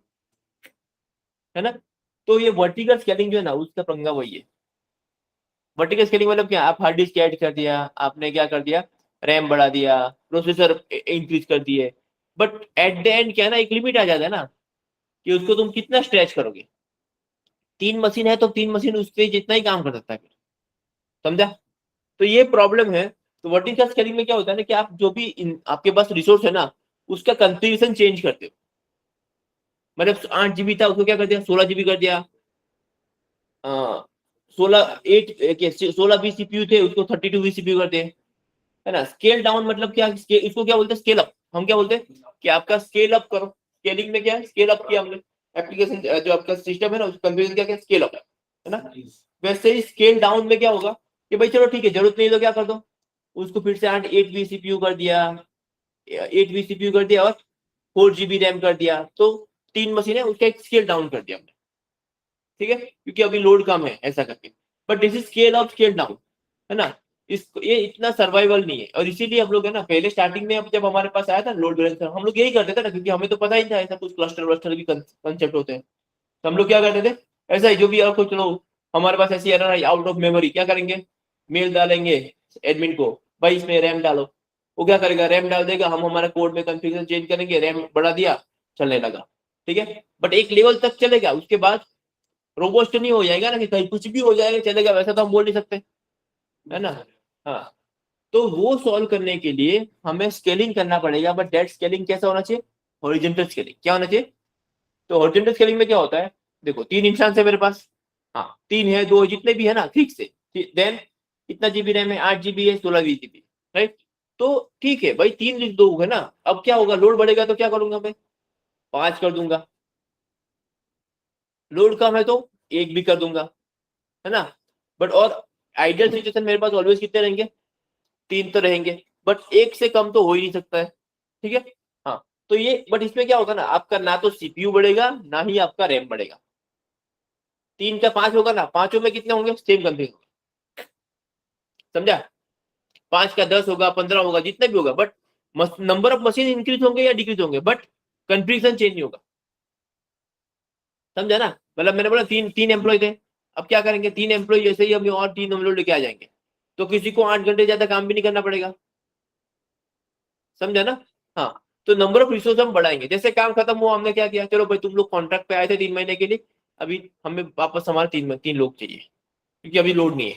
है ना। तो ये वर्टिकल स्केलिंग जो है ना उसका पंगा वही है। वर्टिकल स्केलिंग मतलब क्या, आप हार्ड डिस्क ऐड कर दिया, आपने क्या कर दिया, रैम बढ़ा दिया, प्रोसेसर इंक्रीज कर दिए, बट एट द एंड क्या है ना, एक लिमिट आ जाता है ना कि उसको तुम कितना स्ट्रेच करोगे। 3 मशीन है तो 3 मशीन उससे जितना ही काम कर सकता है फिर, समझा। तो ये प्रॉब्लम है। तो वर्टिकल स्केलिंग में क्या होता है ना कि आप जो भी आपके पास रिसोर्स है ना उसका कॉन्फ़िगरेशन चेंज करते हो, मतलब 8 GB था उसको क्या कर दिया 16 GB कर दिया, 16 20 CPU थे उसको 32 20 CPU कर दिए, है ना। स्केल डाउन मतलब क्या, इसको क्या बोलते हैं, स्केल अप, हम क्या बोलते हैं कि आपका स्केल अप करो, स्केलिंग में क्या है, स्केल अप किया हमने, एप्लीकेशन जो आपका सिस्टम है ना उसका कॉन्फ़िगरेशन क्या क्या स्केल अप है ना। वैसे ही स्केल डाउन में क्या होगा कि भाई चलो ठीक है जरूरत नहीं तो क्या कर दो, उसको फिर से 8 8 VCPU कर दिया, 8 VCPU कर दिया और 4 GB रैम कर दिया, तो 3 मशीन है उसका एक स्केल डाउन कर दिया हमने, ठीक है, क्योंकि अभी लोड कम है ऐसा करके। But this is scale up scale down, है ना। इसको ये इतना सर्वाइवल नहीं है, और इसीलिए हम लोग है ना पहले स्टार्टिंग में जब हमारे पास आया था लोड बैलेंसर हम लोग यही करते थे ना, क्योंकि हमें तो पता ही था ऐसा कुछ क्लस्टर वस्टर भी कंसेप्ट होते हैं, तो हम लोग क्या करते थे, ऐसा ही जो भी आपको चलो हमारे पास ऐसी error I out of memory, क्या करेंगे, मेल डालेंगे एडमिन को, भाई इसमें रैम डालो, वो क्या करेगा रैम डाल देगा, हम हमारा कोड में कॉन्फ़िगरेशन चेंज करेंगे, रैम बढ़ा दिया, चलने लगा, ठीक है। बट एक लेवल तक चलेगा, उसके बाद रोबोस्ट नहीं हो जाएगा ना कि कहीं कुछ भी हो जाएगा चलेगा, वैसा तो हम बोल नहीं सकते, है ना। हाँ, तो वो सॉल्व करने के लिए हमें स्केलिंग करना पड़ेगा, बट दैट स्केलिंग कैसा होना चाहिए, हॉरिजॉन्टल स्केलिंग, क्या होना चाहिए, तो हॉरिजॉन्टल स्केलिंग में क्या होता है, देखो 3 इंस्टेंस है मेरे पास, हाँ 3 है 2 जितने भी है ना ठीक से, देन कितना जीबी रैम है, 8 जीबी है, 16 जीबी, राइट। तो ठीक है भाई 3 लिख दोगे ना, अब क्या होगा, लोड बढ़ेगा तो क्या करूंगा मैं, 5 कर दूंगा, लोड कम है तो 1 भी कर दूंगा, है ना। बट और आइडियल सिचुएशन मेरे पास ऑलवेज कितने रहेंगे, 3 तो रहेंगे, बट 1 से कम तो हो ही नहीं सकता है, ठीक है। हाँ तो ये, बट इसमें क्या होगा ना, आपका ना तो सीपीयू बढ़ेगा ना ही आपका रैम बढ़ेगा। 3 का 5 होगा ना, पांचों में कितने होंगे, सेम कंफिग, समझा। 5 का 10 होगा, 15 होगा, जितने भी होगा, but number of machine increase होंगे या डिक्रीज होंगे, बट कंफिगरेशन चेंज नहीं होगा, समझा ना। मतलब मैंने बोला 3 एम्प्लॉय थे, अब क्या करेंगे, 3 एम्प्लॉय जैसे ही हम और 3 एम्प्लॉय लेके आ जाएंगे, तो किसी को 8 घंटे ज्यादा काम भी नहीं करना पड़ेगा, समझा ना। हाँ तो नंबर ऑफ रिसोर्स हम बढ़ाएंगे, जैसे काम खत्म हुआ हमने क्या किया, चलो भाई तुम लोग कॉन्ट्रैक्ट पे आए थे 3 महीने के लिए, अभी हमें वापस हमारे 3 लोग चाहिए, क्योंकि अभी लोड नहीं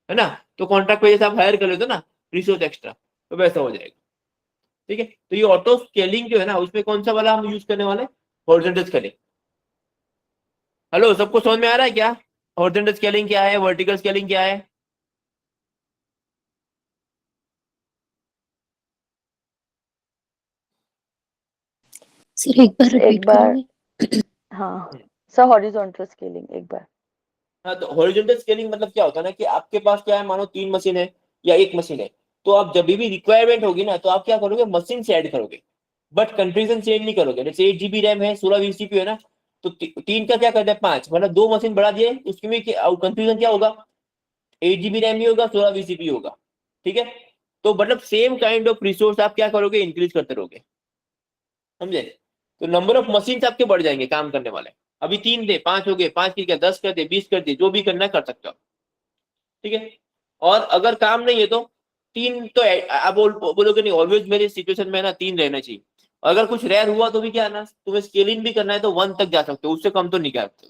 है ना। तो कॉन्ट्रैक्ट पे जैसे आप हायर कर लेते हो ना रिसोर्स एक्स्ट्रा, तो वैसा हो जाएगा, ठीक है। तो ये ऑटो स्केलिंग जो है ना, उसमें कौन सा वाला हम यूज करने वाले, हॉरिजॉन्टल स्केलिंग। हेलो, सबको समझ में आ रहा है क्या, हॉरिजॉन्टल स्केलिंग क्या है, वर्टिकल स्केलिंग क्या है। सर एक बार एक रिपीट बार करेंगे। हाँ सर, हॉरिजॉन्टल स्केलिंग एक बार। हाँ तो हॉरिजॉन्टल स्केलिंग मतलब क्या होता है ना, कि आपके पास क्या है, मानो 3 मशीन है या 1 मशीन है, तो आप जब भी रिक्वायरमेंट होगी ना, तो आप क्या करोगे, मशीन से ऐड करोगे, बट कंफ्यूजन चेंज नहीं करोगे। जैसे 8 जीबी रैम है, 16 सीपीयू है ना, तो 3 का क्या करते हैं 5, मतलब 2 मशीन बढ़ा दिए, उसके में कंफ्यूजन क्या होगा, 8 जीबी रैम ही होगा, 16 सीपीयू होगा, ठीक है। तो मतलब सेम काइंड ऑफ रिसोर्स आप क्या करोगे, इंक्रीज करते रहोगे, समझे। तो नंबर ऑफ मशीन आपके बढ़ जाएंगे काम करने वाले, अभी 3 थे 5 हो गए, 5 की क्या 10 कर दे, 20 कर दे, जो भी करना है कर सकते हो, ठीक है। और अगर काम नहीं है तो 3 तो आप बोलोगे नहीं, ऑलवेज मेरे सिचुएशन में ना 3 रहना चाहिए। अगर कुछ रेयर हुआ तो भी क्या है ना, तुम्हें स्केलिंग भी करना है तो 1 तक जा सकते हो, उससे कम तो नहीं जा सकते,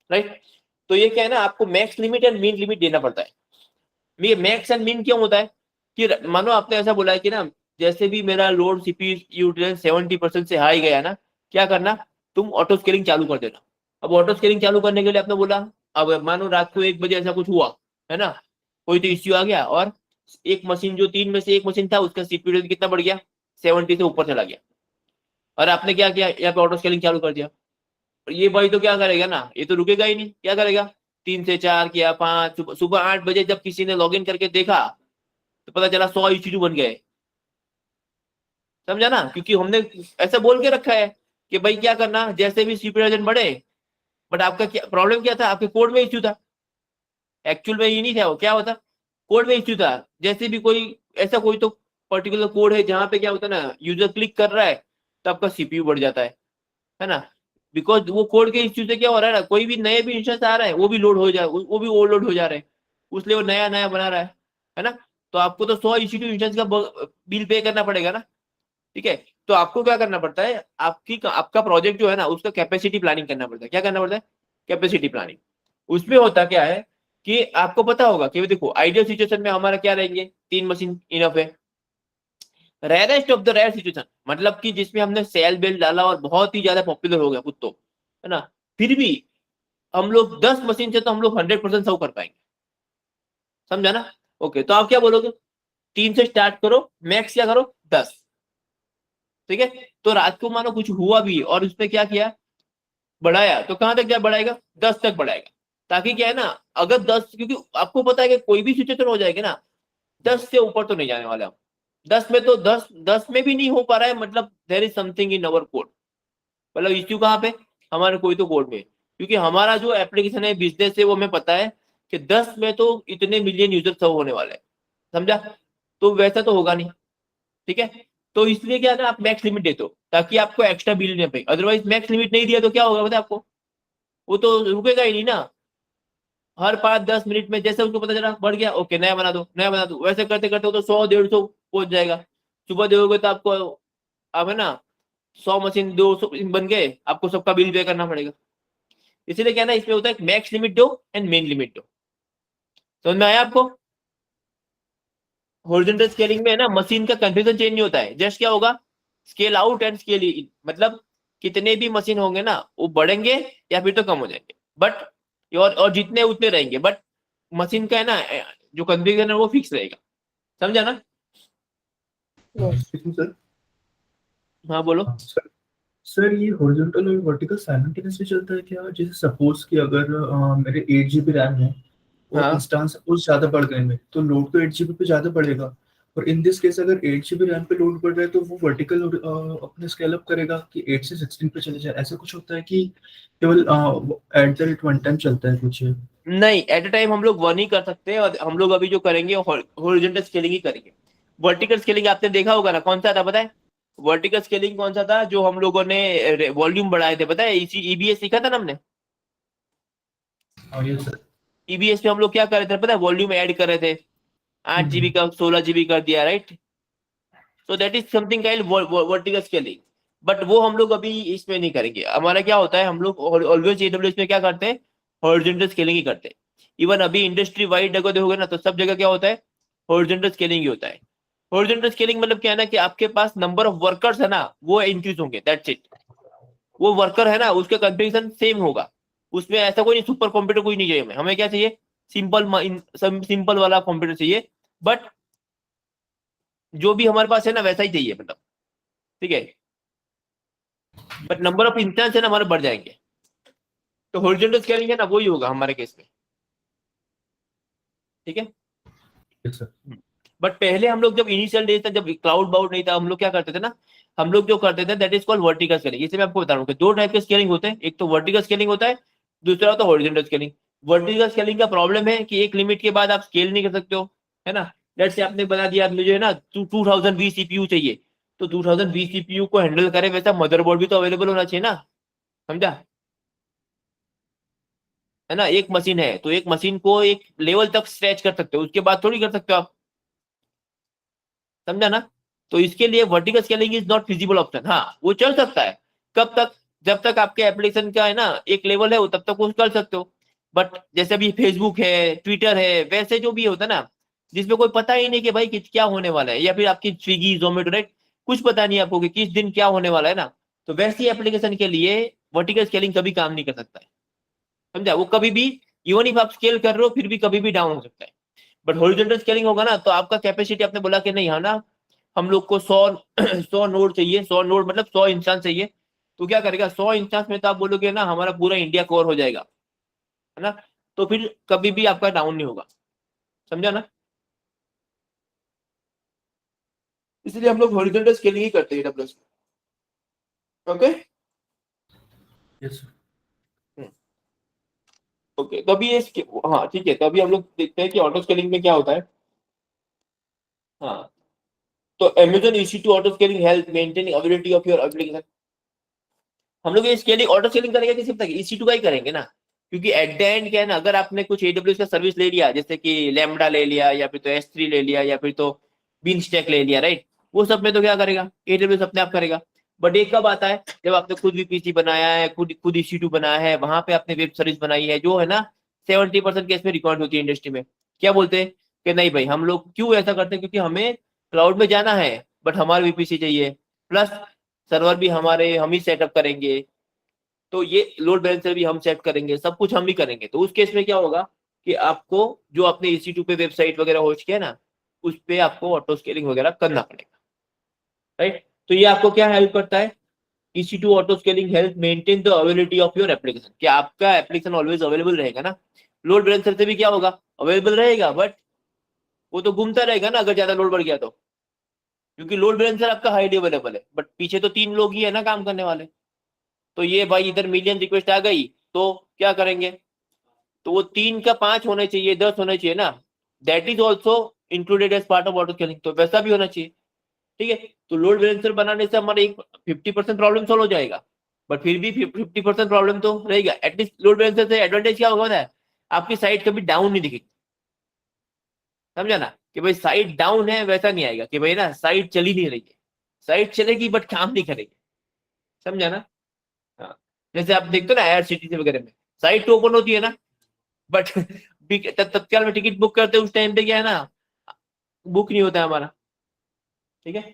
राइट। तो ये क्या है ना, आपको max limit and mean limit देना पड़ता है। ये मैक्स एंड मीन क्यों होता है, कि मानो आपने ऐसा बोला है कि ना, जैसे भी मेरा लोड सीपीयू यूटिलाइजेशन 70% से हाई गया ना, क्या करना, तुम ऑटो स्केलिंग चालू कर देना। अब ऑटो स्केलिंग चालू करने के लिए आपने बोला, अब मानो रात को 1 बजे ऐसा कुछ हुआ, है ना, कोई तो इश्यू आ गया, और एक मशीन जो 3 में से एक मशीन था, उसका सीपीयू कितना बढ़ गया, 70 से ऊपर चला गया, और आपने क्या किया, यहाँ पे ऑटो स्केलिंग चालू कर दिया। और ये भाई तो क्या करेगा ना, ये तो रुकेगा ही नहीं, क्या करेगा, 3 से 4 किया, 5, सुबह 8 बजे जब किसी ने लॉग इन करके देखा, तो पता चला 100 इश्यू बन गए, समझा ना। क्योंकि हमने ऐसा बोल के रखा है कि भाई क्या करना, जैसे भी सीपीयू बढ़े, बट आपका क्या प्रॉब्लम, क्या था, आपके कोड में इश्यू था, एक्चुअल में ये नहीं था, वो क्या होता, कोड में इश्यू था। जैसे भी कोई ऐसा कोई तो पर्टिकुलर कोड है जहां पे क्या होता है ना, यूजर क्लिक कर रहा है तो आपका सीपीयू बढ़ जाता है ना। बिकॉज वो कोड के इश्यू से क्या हो रहा है ना, कोई भी नए भी इंस्टेंस आ रहा है, वो भी लोड हो जाए, वो भी ओवरलोड हो जा रहे हैं, उसलिए वो नया नया बना रहा है ना। तो आपको तो 100 इश्यू इंस्टेंस का बिल पे करना पड़ेगा ना, ठीक है। तो आपको क्या करना पड़ता है, आपका प्रोजेक्ट जो है ना, उसका कैपेसिटी प्लानिंग करना पड़ता है। क्या करना पड़ता है, कैपेसिटी प्लानिंग। उसमें होता क्या है कि आपको पता होगा कि देखो आइडियल सिचुएशन में हमारा क्या रहेंगे, 3 मशीन इनफ है। Rarest of the rare situation, मतलब कि जिसमें हमने सेल बेल डाला और बहुत ही ज्यादा पॉपुलर हो गया कुत्तो, है ना, फिर भी हम लोग 10 मशीन से तो हम लोग 100% सर्व कर पाएंगे, समझा ना। ओके, तो आप क्या बोलोगे, 3 से स्टार्ट करो, मैक्स क्या करो 10, ठीक है। तो रात को मानो कुछ हुआ भी और उसने क्या किया, बढ़ाया, तो कहां तक क्या बढ़ाएगा, 10 तक बढ़ाएगा। ताकि क्या है ना, अगर 10, क्योंकि आपको पता है कि कोई भी सिचुएशन हो जाएगी ना, 10 से ऊपर तो नहीं जाने वाले हम। 10 में तो 10 में भी नहीं हो पा रहा है, मतलब there is something in our code, मतलब इश्यू कहाँ पे, हमारे कोई तो कोड में। क्योंकि हमारा जो एप्लीकेशन है, बिजनेस है, वो हमें पता है कि 10 में तो इतने मिलियन यूजर सर्व होने वाले हैं, समझा। तो वैसा तो होगा नहीं, ठीक है। तो इसलिए क्या है ना, आप मैक्स लिमिट देते हो ताकि आपको एक्स्ट्रा बिल नहीं पे। अदरवाइज मैक्स लिमिट नहीं दिया तो क्या होगा पता है आपको, वो तो रुकेगा ही नहीं ना। हर 5-10 मिनट में जैसे उसको पता चला बढ़ गया, ओके नया बना दो, नया बना दो, वैसे करते करते वो तो 100-150 पहुंच जाएगा। सुबह देखोगे तो आपको, अब है ना, 100 मशीन 200 बन गए, आपको सबका बिल पे करना पड़ेगा। इसीलिए क्या है ना, इसमें होता है मैक्स लिमिट दो एंड मेन लिमिट दो। समझ में आया आपको। हॉरिजॉन्टल स्केलिंग में है ना, मशीन का कंफिगरेशन चेंज नहीं होता है, जस्ट क्या होगा, scale out and scale in, मतलब कितने भी मशीन होंगे ना वो बढ़ेंगे या फिर तो कम हो जाएंगे, बट और जितने उतने रहेंगे, बट मशीन का है ना जो कॉन्फ़िगरेशन है वो फिक्स रहेगा। समझा ना? Yes. सर हाँ बोलो। सर सर ये हॉरिजॉन्टल और वर्टिकल साइमल्टेनियसली चलता है क्या? जैसे सपोज कि अगर मेरे 8 GB रैम है और हाँ इंस्टेंस सपोज ज्यादा बढ़ गए में, तो लोड तो 8 GB पे ज्यादा बढ़ेगा। और इन दिस केस अगर 8 GB रैम पे लोड बढ़ रहा है तो वो वर्टिकल अपने स्केल अप करेगा कि 8 से 16 पे चले जाए, ऐसा कुछ होता है कि केवल at the rate one time चलता है कुछ? नहीं, एट अ टाइम हम लोग वन ही कर सकते हैं, और हम लोग अभी जो करेंगे हॉरिजॉन्टल स्केलिंग ही करेंगे। वर्टिकल स्केलिंग आपने देखा होगा ना, कौन सा था पता है? वर्टिकल स्केलिंग कौन सा था जो हम लोगों ने वॉल्यूम बढ़ाए थे, पता है? इसी ईबीएस सीखा था ना हमने। और ये सर ईबीएस में हम लोग क्या कर रहे थे पता है? वॉल्यूम ऐड कर रहे थे, 8 GB का 16 GB कर दिया, right? So that is something kind vertical scaling, but वो हम लोग अभी इसमें नहीं करेंगे। हमारा क्या होता है, हम लोग ऑलवेज एडब्ल्यूएस में क्या करते हैं, हॉरिजॉन्टल स्केलिंग ही करते हैं। इवन अभी इंडस्ट्री वाइड अगर देखोगे ना तो सब जगह क्या होता है, हॉरिजॉन्टल स्केलिंग ही होता है। हॉरिजॉन्टल स्केलिंग मतलब क्या है ना कि आपके पास नंबर ऑफ वर्कर्स है ना वो इंक्रीज होंगे, दैट्स इट। वो वर्कर है ना उसका कॉन्फ़िगरेशन सेम होगा, उसमें ऐसा कोई सुपर कंप्यूटर कोई नहीं चाहिए हमें। हमें क्या चाहिए? सिंपल वाला कंप्यूटर चाहिए, बट जो भी हमारे पास है ना वैसा ही चाहिए, मतलब ठीक है, बट नंबर ऑफ इंस्टेंस है ना हमारे बढ़ जाएंगे। तो हॉरिजॉन्टल स्केलिंग है ना वही होगा हमारे केस में, ठीक है। yes, sir. बट पहले हम लोग जब इनिशियल डेज तक, जब क्लाउड बाउड नहीं था, हम लोग क्या करते थे ना, हम लोग जो करते थे that is called vertical scaling. इसे मैं आपको बता रहा हूँ कि दो टाइप के स्केलिंग होते हैं, एक तो वर्टिकल स्केलिंग होता है, दूसरा होता है हॉरिजॉन्टल स्केलिंग। वर्टिकल स्केलिंग का प्रॉब्लम है कि एक लिमिट के बाद आप स्केल नहीं कर सकते हो, है ना। जैसे से आपने बता दिया मुझे ना 2020 सीपीयू चाहिए, तो 2020 सीपीयू को हैंडल करे वैसा मदरबोर्ड भी तो अवेलेबल होना चाहिए ना, समझा? है ना, एक मशीन है तो एक मशीन को एक लेवल तक स्ट्रेच कर सकते हो, उसके बाद थोड़ी कर सकते हो आप, समझा ना। तो इसके लिए vertical scaling is not feasible option. हाँ वो चल सकता है, कब तक? जब तक आपके एप्लीकेशन का है ना एक लेवल है वो, तब तक वो कर सकते हो। बट जैसे अभी फेसबुक है, ट्विटर है, वैसे जो भी होता है ना जिसमें कोई पता ही नहीं कि भाई क्या होने वाला है, या फिर आपकी स्विगी जोमेटो, राइट, कुछ पता नहीं आपको कि किस दिन क्या होने वाला है ना, तो वैसी एप्लीकेशन के लिए वर्टिकल स्केलिंग कभी काम नहीं कर सकता है, समझा। वो कभी भी, इवन इफ आप स्केल कर रहे हो फिर भी कभी भी डाउन हो सकता है। बट हॉरिजॉन्टल स्केलिंग होगा ना तो आपका कैपेसिटी, आपने बोला कि नहीं है ना हम लोग को 100 100 नोड चाहिए, 100 नोड मतलब 100 इंस्टेंस चाहिए, तो क्या करेगा, 100 इंस्टेंस में तो आप बोलोगे ना हमारा पूरा इंडिया कवर हो जाएगा, है ना, तो फिर कभी भी आपका डाउन नहीं होगा, समझा ना। इसलिए हम लोग हॉरिजॉन्टल स्केलिंग ही करते हैं AWS में। Okay yes, sir. ओके, तो अभी ये हाँ ठीक है, तो अभी हम लोग देखते हैं कि ऑटो स्केलिंग में क्या होता है। हाँ, तो Amazon EC2 auto scaling help maintaining availability of your application. हम लोग ये स्केलिंग ऑटो स्केलिंग करेंगे किसी तक, EC2 का ही करेंगे ना, क्योंकि एट द एंड क्या है ना, अगर आपने कुछ AWS का सर्विस ले लिया, जैसे कि लैम्बडा ले लिया, या फिर तो S3 ले लिया, या फिर तो बीनस्टैक ले लिया, राइट, वो सब में तो क्या करेगा, AWS अपने आप करेगा। बट एक कब आता है, जब आपने खुद VPC बनाया है, खुद खुद EC2 बनाया है, वहां पे आपने वेब सर्विस बनाई है, जो है ना 70% केस में रिकॉर्ड होती है इंडस्ट्री में। क्या बोलते हैं कि नहीं भाई हम लोग क्यों ऐसा करते हैं, क्योंकि हमें क्लाउड में जाना है, बट हमारे VPC चाहिए, प्लस सर्वर भी हमारे हम ही सेटअप करेंगे, तो ये लोड बैलेंसर भी हम सेट करेंगे, सब कुछ हम ही करेंगे। तो उस केस में क्या होगा कि आपको जो आपने EC2 पे वेबसाइट वगैरह होस्ट किया ना, उस पे आपको ऑटो स्केलिंग वगैरह करना पड़ेगा, राइट। तो ये आपको क्या हेल्प करता है, EC2 auto scaling help maintain the availability of your application, कि आपका एप्लीकेशन ऑलवेज अवेलेबल रहेगा ना। लोड बैलेंसर से भी क्या होगा, अवेलेबल रहेगा, बट वो तो घूमता रहेगा ना अगर ज्यादा लोड बढ़ गया तो, क्योंकि लोड बैलेंसर आपका हाईली अवेलेबल है, बट पीछे तो 3 लोग ही है ना काम करने वाले। तो ये भाई इधर मिलियन रिक्वेस्ट आ गई तो क्या करेंगे, तो वो 3 का 5 होने चाहिए, 10 होने चाहिए ना, that is also included as part of auto scaling, तो वैसा भी होना चाहिए, ठीक है। तो लोड बैलेंसर बनाने से हमारा एक 50% प्रॉब्लम सॉल्व हो जाएगा, बट फिर भी 50% प्रॉब्लम तो रहेगा। एटलीस्ट लोड बैलेंसर से एडवांटेज क्या होगा ना, आपकी साइट कभी डाउन नहीं दिखेगी, समझा ना, कि भाई साइट डाउन है वैसा नहीं आएगा कि भाई ना साइट चली नहीं रही है, साइट चलेगी बट काम नहीं करेगी, समझा ना। हाँ, जैसे आप देखते हो ना IRCTC वगैरह में साइट तो ओपन होती है ना, बट तत्काल में टिकट बुक करते हैं उस टाइम पे क्या है ना, बुक नहीं होता है हमारा, ठीक है।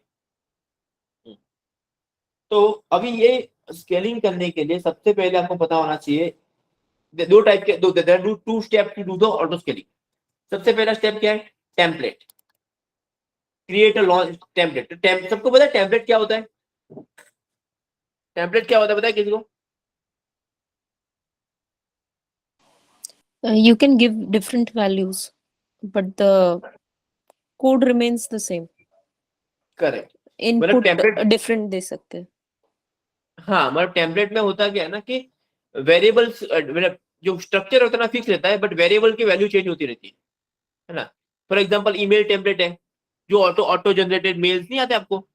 तो अभी ये स्केलिंग करने के लिए सबसे पहले आपको पता होना चाहिए दो टाइप के two step to do the auto scaling. सबसे पहला स्टेप क्या है? Template, create a launch template. सबको पता है टेम्पलेट क्या होता है? टेम्पलेट क्या होता है, पता है किसी को? You can give different values, but the code remains the same. Correct. Input template, different दे सकते हैं. हाँ मतलब टेम्पलेट में होता क्या है ना कि वेरिएबल्स मतलब जो स्ट्रक्चर होता है ना फिक्स रहता है, बट वेरिएबल की वैल्यू चेंज होती रहती है ना। फॉर एग्जांपल ईमेल टेम्पलेट है, जो ऑटो जनरेटेड मेल्स नहीं आते आपको,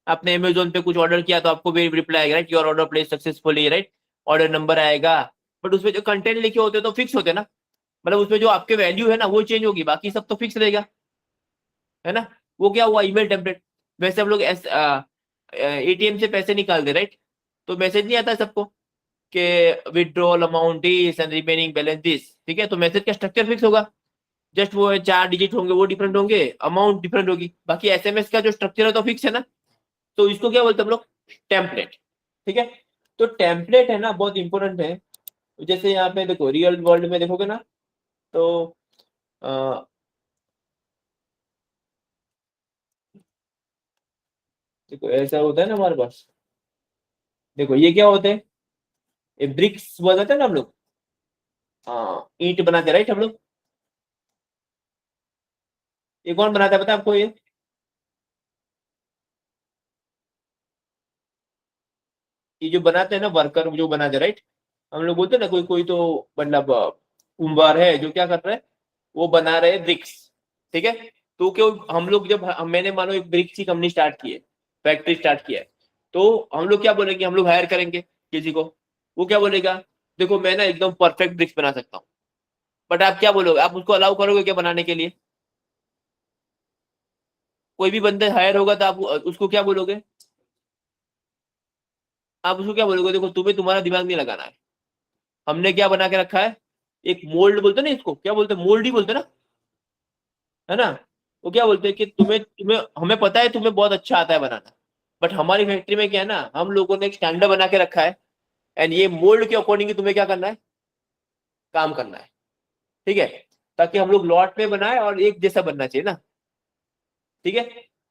आपने अमेजोन पे कुछ ऑर्डर किया तो आपको भी रिप्लाई आएगा, right, your order place successfully, right, order number आएगा, बट उसमें जो कंटेंट लिखे होते हैं तो फिक्स होते हैं ना, मतलब उसमें जो आपके वैल्यू है ना वो चेंज होगी, बाकी सब तो फिक्स रहेगा, है ना। वो क्या हुआ? Email template. वैसे हम लोग एटीएम से पैसे निकालते, राइट, तो मैसेज नहीं आता है सबको कि withdrawal amount this and remaining balance this, ठीक है, तो मैसेज का स्ट्रक्चर फिक्स होगा, जस्ट वो 4 डिजिट होंगे, वो डिफरेंट होंगे, अमाउंट डिफरेंट होगी, बाकी एसएमएस का जो स्ट्रक्चर है तो फिक्स है ना। तो इसको क्या बोलते हैं हम लोग? टेम्पलेट, ठीक है। तो टेम्पलेट है ना बहुत इंपॉर्टेंट है। जैसे यहाँ पे देखो रियल वर्ल्ड में देखोगे ना तो देखो ऐसा होता है ना हमारे पास, देखो ये क्या होते हैं? ये ब्रिक्स बनाते हैं ना हम लोग, हाँ ईंट बनाते हैं, राइट, हम लोग। ये कौन बनाता है पता है आपको? ये जो बनाते हैं ना वर्कर जो बनाते हैं, राइट, हम लोग बोलते हैं ना कोई कोई तो मतलब कुंभार है जो क्या कर रहा है, वो बना रहे ब्रिक्स, ठीक है। तो क्यों हम लोग जब मैंने मानो एक ब्रिक्स की कंपनी स्टार्ट की है, फैक्ट्री स्टार्ट किया है, तो हम लोग क्या बोलेंगे? हम लोग हायर करेंगे किसी को, वो क्या बोलेगा? देखो मैं ना एकदम परफेक्ट ब्रिक्स बना सकता हूँ, बट आप क्या बोलोगे? आप उसको अलाउ करोगे क्या बनाने के लिए? कोई भी बंदे हायर होगा तो आप उसको क्या बोलोगे? आप उसको क्या बोलोगे? देखो तुम्हें तुम्हारा दिमाग नहीं लगाना है, हमने क्या बना के रखा है, एक मोल्ड बोलते ना, इसको क्या बोलते हैं? मोल्ड ही बोलते ना, है ना। वो क्या बोलते हैं कि तुम्हें तुम्हें हमें पता है तुम्हें बहुत अच्छा आता है बनाना, बट हमारी फैक्ट्री में क्या है ना, हम लोगों ने एक स्टैंडर्ड बना के रखा है, एंड ये मोल्ड के अकॉर्डिंग तुम्हें क्या करना है? काम करना है, ठीक है, ताकि हम लोग लॉट में बनाए और एक जैसा बनना चाहिए ना, ठीक है।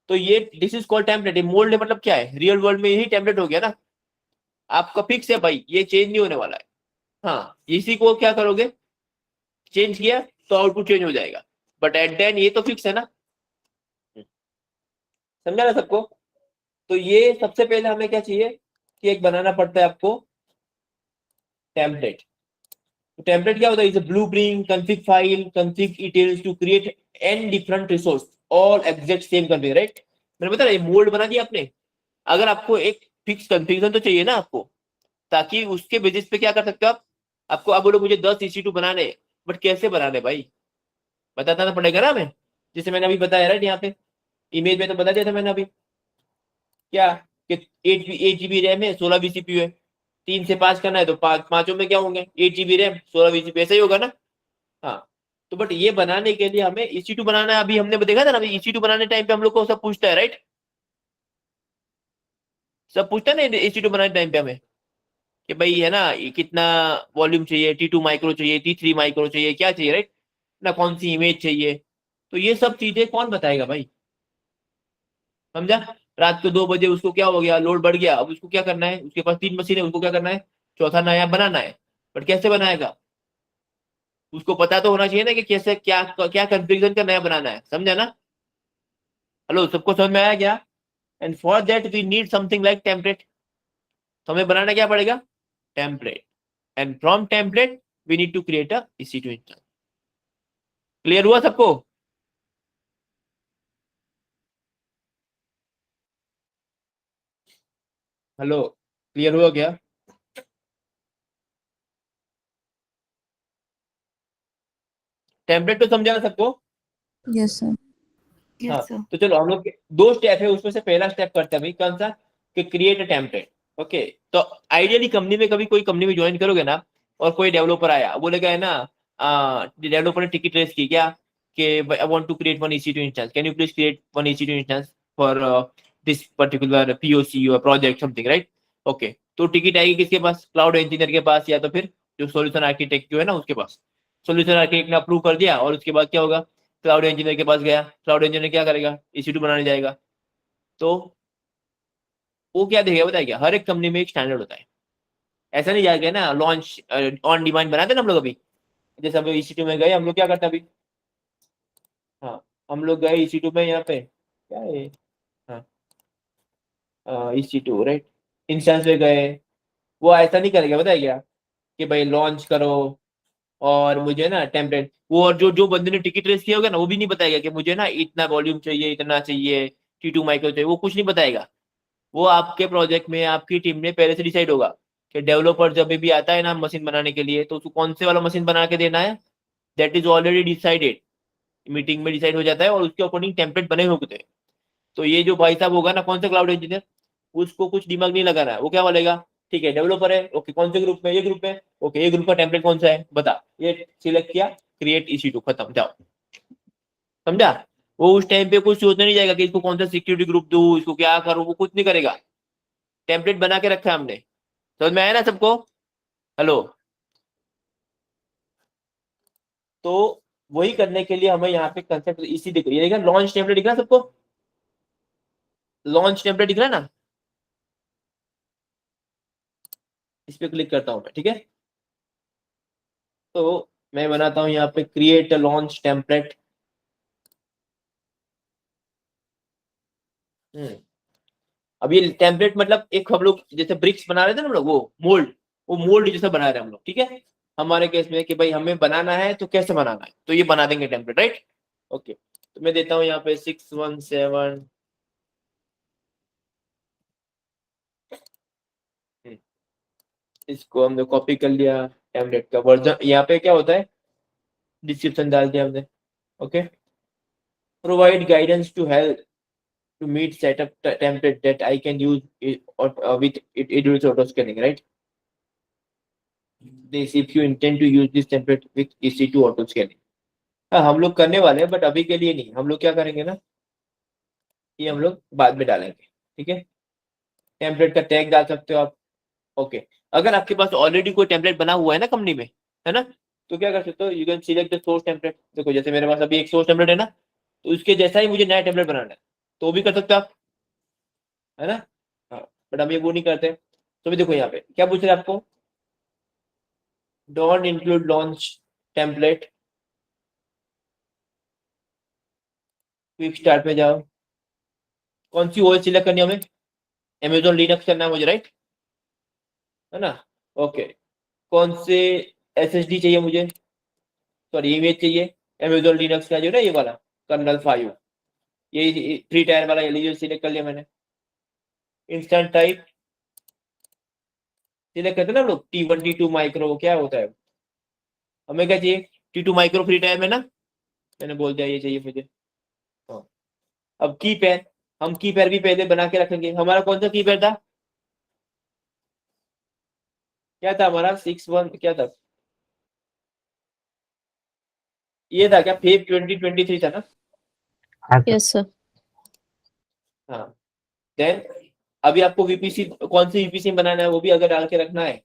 तो ये this is called template. Mould मतलब क्या है? रियल वर्ल्ड में यही टेम्पलेट हो गया ना, आपका फिक्स है भाई, ये चेंज नहीं होने वाला है। हाँ, इसी को क्या करोगे? चेंज किया तो आउटपुट चेंज हो जाएगा, बट एट द एंड ये तो फिक्स है ना। समझा ना सबको? तो ये सबसे पहले हमें क्या चाहिए कि एक बनाना पड़ता है आपको टेम्पलेट। तो टेम्पलेट क्या होता है? Is a blueprint, config file, config details to create n different resource all exact same config, right. मैंने बता रहा मोल्ड बना दिया आपने, अगर आपको एक फिक्स कन्फिगरेशन तो चाहिए ना आपको, ताकि उसके बेसिस पे क्या कर सकते हो आपको आप बोलो मुझे 10 EC2 बनाने, बट कैसे बनाने भाई? बताना तो पड़ेगा ना हमें, जैसे मैंने अभी बताया, राइट, यहाँ पे इमेज में तो बता दिया था मैंने अभी क्या कि 8 GB रैम है, 16 CPU है, 3 से 5 करना है तो पांचों में क्या होंगे? 8 GB रैम, 16 ऐसा ही होगा ना। हाँ, तो बट ये बनाने के लिए हमें EC2 बनाना है। अभी हमने देखा था ना, अभी EC2 बनाने टाइम पे हम लोग को सब पूछता है, राइट, सब पूछता है ना EC2 बनाने टाइम पे हमें कि भाई है ना ये कितना वॉल्यूम चाहिए, T2 माइक्रो चाहिए, T3 माइक्रो चाहिए, क्या चाहिए, राइट ना, कौन सी इमेज चाहिए। तो ये सब चीजें कौन बताएगा भाई? समझा? रात को 2 बजे उसको क्या हो गया, लोड बढ़ गया, अब उसको क्या करना है? उसके पास 3 मशीन है, उसको क्या करना है? चौथा नया बनाना है, बट कैसे बनाएगा? उसको पता तो होना चाहिए ना कि कैसे क्या क्या कंफ्यूजन का नया बनाना है। समझा ना? हेलो, सबको समझ में आया क्या? And for that we need something like template. तो हमें बनाना क्या पड़ेगा? Template, and from template we need to create a EC2 instance. Clear हुआ सबको? हेलो, क्लियर हुआ क्या? टेम्पलेट तो समझा ना सबको? Yes, sir. हाँ, तो चलो हम लोग 2 स्टेप है, उसमें से पहला स्टेप करते हैं भाई कौन सा? कि क्रिएट अ टेम्पलेट। ओके, तो आइडियली कंपनी में कभी कोई कंपनी में ज्वाइन करोगे ना, और कोई डेवलपर आया बोलेगा है ना, डेवलपर ने टिकट रेस की क्या कि I want to create one EC2 instance, can you please create one EC2 instance for this particular POC और प्रोजेक्ट समथिंग, राइट। ओके, तो टिकट आएगी किसके पास? क्लाउड इंजीनियर के पास, या तो फिर जो सॉल्यूशन आर्किटेक्ट जो है ना उसके पास। सॉल्यूशन आर्किटेक्ट ने अप्रूव कर दिया और उसके बाद क्या होगा? क्लाउड इंजीनियर के पास गया, क्लाउड इंजीनियर क्या करेगा? EC2 बनाने जाएगा। तो वो क्या देखेगा बताया? क्या हर एक कंपनी में एक स्टैंडर्ड होता है, ऐसा नहीं जाएगा ना लॉन्च ऑन डिमांड बनाते ना हम लोग अभी। जैसे अभी EC2 में गए हम लोग, क्या करते हैं अभी? हाँ, हम लोग गए EC2 में, यहाँ पे क्या है, हाँ EC2 राइट, इंस्टेंस में गए। वो ऐसा नहीं करेगा बताया क्या कि भाई लॉन्च करो और मुझे ना टेम्पलेट, वो और जो बंदे ने टिकट रेस किया होगा ना वो भी नहीं बताएगा कि मुझे ना इतना वॉल्यूम चाहिए, इतना चाहिए, T2 माइक्रो चाहिए, वो कुछ नहीं बताएगा। वो आपके प्रोजेक्ट में आपकी टीम में पहले से डिसाइड होगा कि डेवलपर जब भी आता है ना मशीन बनाने के लिए, तो उसको कौन से वाला मशीन बना के देना है, that is already decided. Meeting में डिसाइड हो जाता है और उसके अकॉर्डिंग टेम्पलेट बने होते हैं। तो ये जो भाई साहब होगा ना कौन सा क्लाउड इंजीनियर, उसको कुछ दिमाग नहीं लगाना है। वो क्या बोलेगा? ठीक है डेवलपर है, ओके कौन से ग्रुप में? ये ग्रुप में, ओके ये ग्रुप का टेम्पलेट कौन सा है बता, ये सिलेक्ट किया, क्रिएट EC2, खत्म, जाओ। समझा? वो उस टाइम पे कुछ सोचने नहीं जाएगा कि इसको कौन सा सिक्योरिटी ग्रुप दूं, इसको क्या करूं, वो कुछ नहीं करेगा। टेम्पलेट बना के रखा है हमने। समझ में आया ना सबको? हेलो? तो वही करने के लिए हमें यहाँ पे कंसेप्ट इसी दिख रही है, लॉन्च टेम्पलेट दिख रहा है सबको? लॉन्च टेम्पलेट दिख रहा है ना? इस पे क्लिक करता हूँ मैं, ठीक है। तो मैं बनाता हूँ यहाँ पे क्रिएट लॉन्च टेम्पलेट। अब ये टेम्पलेट मतलब एक हम लोग जैसे ब्रिक्स बना रहे थे ना हम लोग, वो मोल्ड जैसा बना रहे हैं हम लोग, ठीक है। हमारे केस में कि भाई हमें बनाना है तो कैसे बनाना है, तो ये बना देंगे टेम्पलेट, राइट। ओके, तो मैं देता हूँ यहाँ पे 617। इसको हमने कॉपी कर लिया, टेम्पलेट का वर्जन यहाँ पे क्या होता है, डिस्क्रिप्शन डाल दिया हमने। Okay, provide guidance to help to meet setup template that I can use it, with it will auto scanning, right? This if you intend to use this template with EC2 auto scanning। हाँ हम लोग करने वाले हैं but अभी के लिए नहीं। हम लोग क्या करेंगे ना, ये हम लोग बाद में डालेंगे, ठीक है। टेम्पलेट का टैग डाल सकते हो आप। ओके, अगर आपके पास ऑलरेडी कोई टेम्पलेट बना हुआ है ना कंपनी में, है ना, तो क्या कर सकते हो, you can select the source template. देखो जैसे मेरे पास अभी एक सोर्स टेम्पलेट है ना, तो उसके जैसा ही मुझे नया टेम्पलेट बनाना है तो भी कर सकते हो आप, है ना। हाँ, बट हम ये वो नहीं करते। तो भी देखो यहाँ पे क्या पूछ रहे हैं आपको, don't include launch template. Quick start में जाओ, कौन सी ओएस सिलेक्ट करनी है हमें, अमेजोन लिनक्स करना है मुझे, राइट, है ना। ओके, कौन से SSD चाहिए मुझे, सॉरी इमेज चाहिए, अमेजोन लिनक्स का जो ना ये वाला कर्नल 5, ये 3 टायर वाला एलईडी सिलेक्ट कर लिया मैंने। इंस्टेंट टाइप सिलेक्ट करते हैं ना हम लोग, T1 T2 माइक्रो क्या होता है, हमें क्या चाहिए, T2 माइक्रो फ्री टायर में ना, मैंने बोल दिया ये चाहिए मुझे। हाँ, अब की पैर, हम की पैर भी पहले बना के रखेंगे। हमारा कौन सा की पैर था, क्या था हमारा 61 क्या था, ये था क्या, फेब 2023 था ना। Yes, sir. हाँ, देन अभी आपको VPC कौन सी VPC बनाना है वो भी अगर डाल के रखना है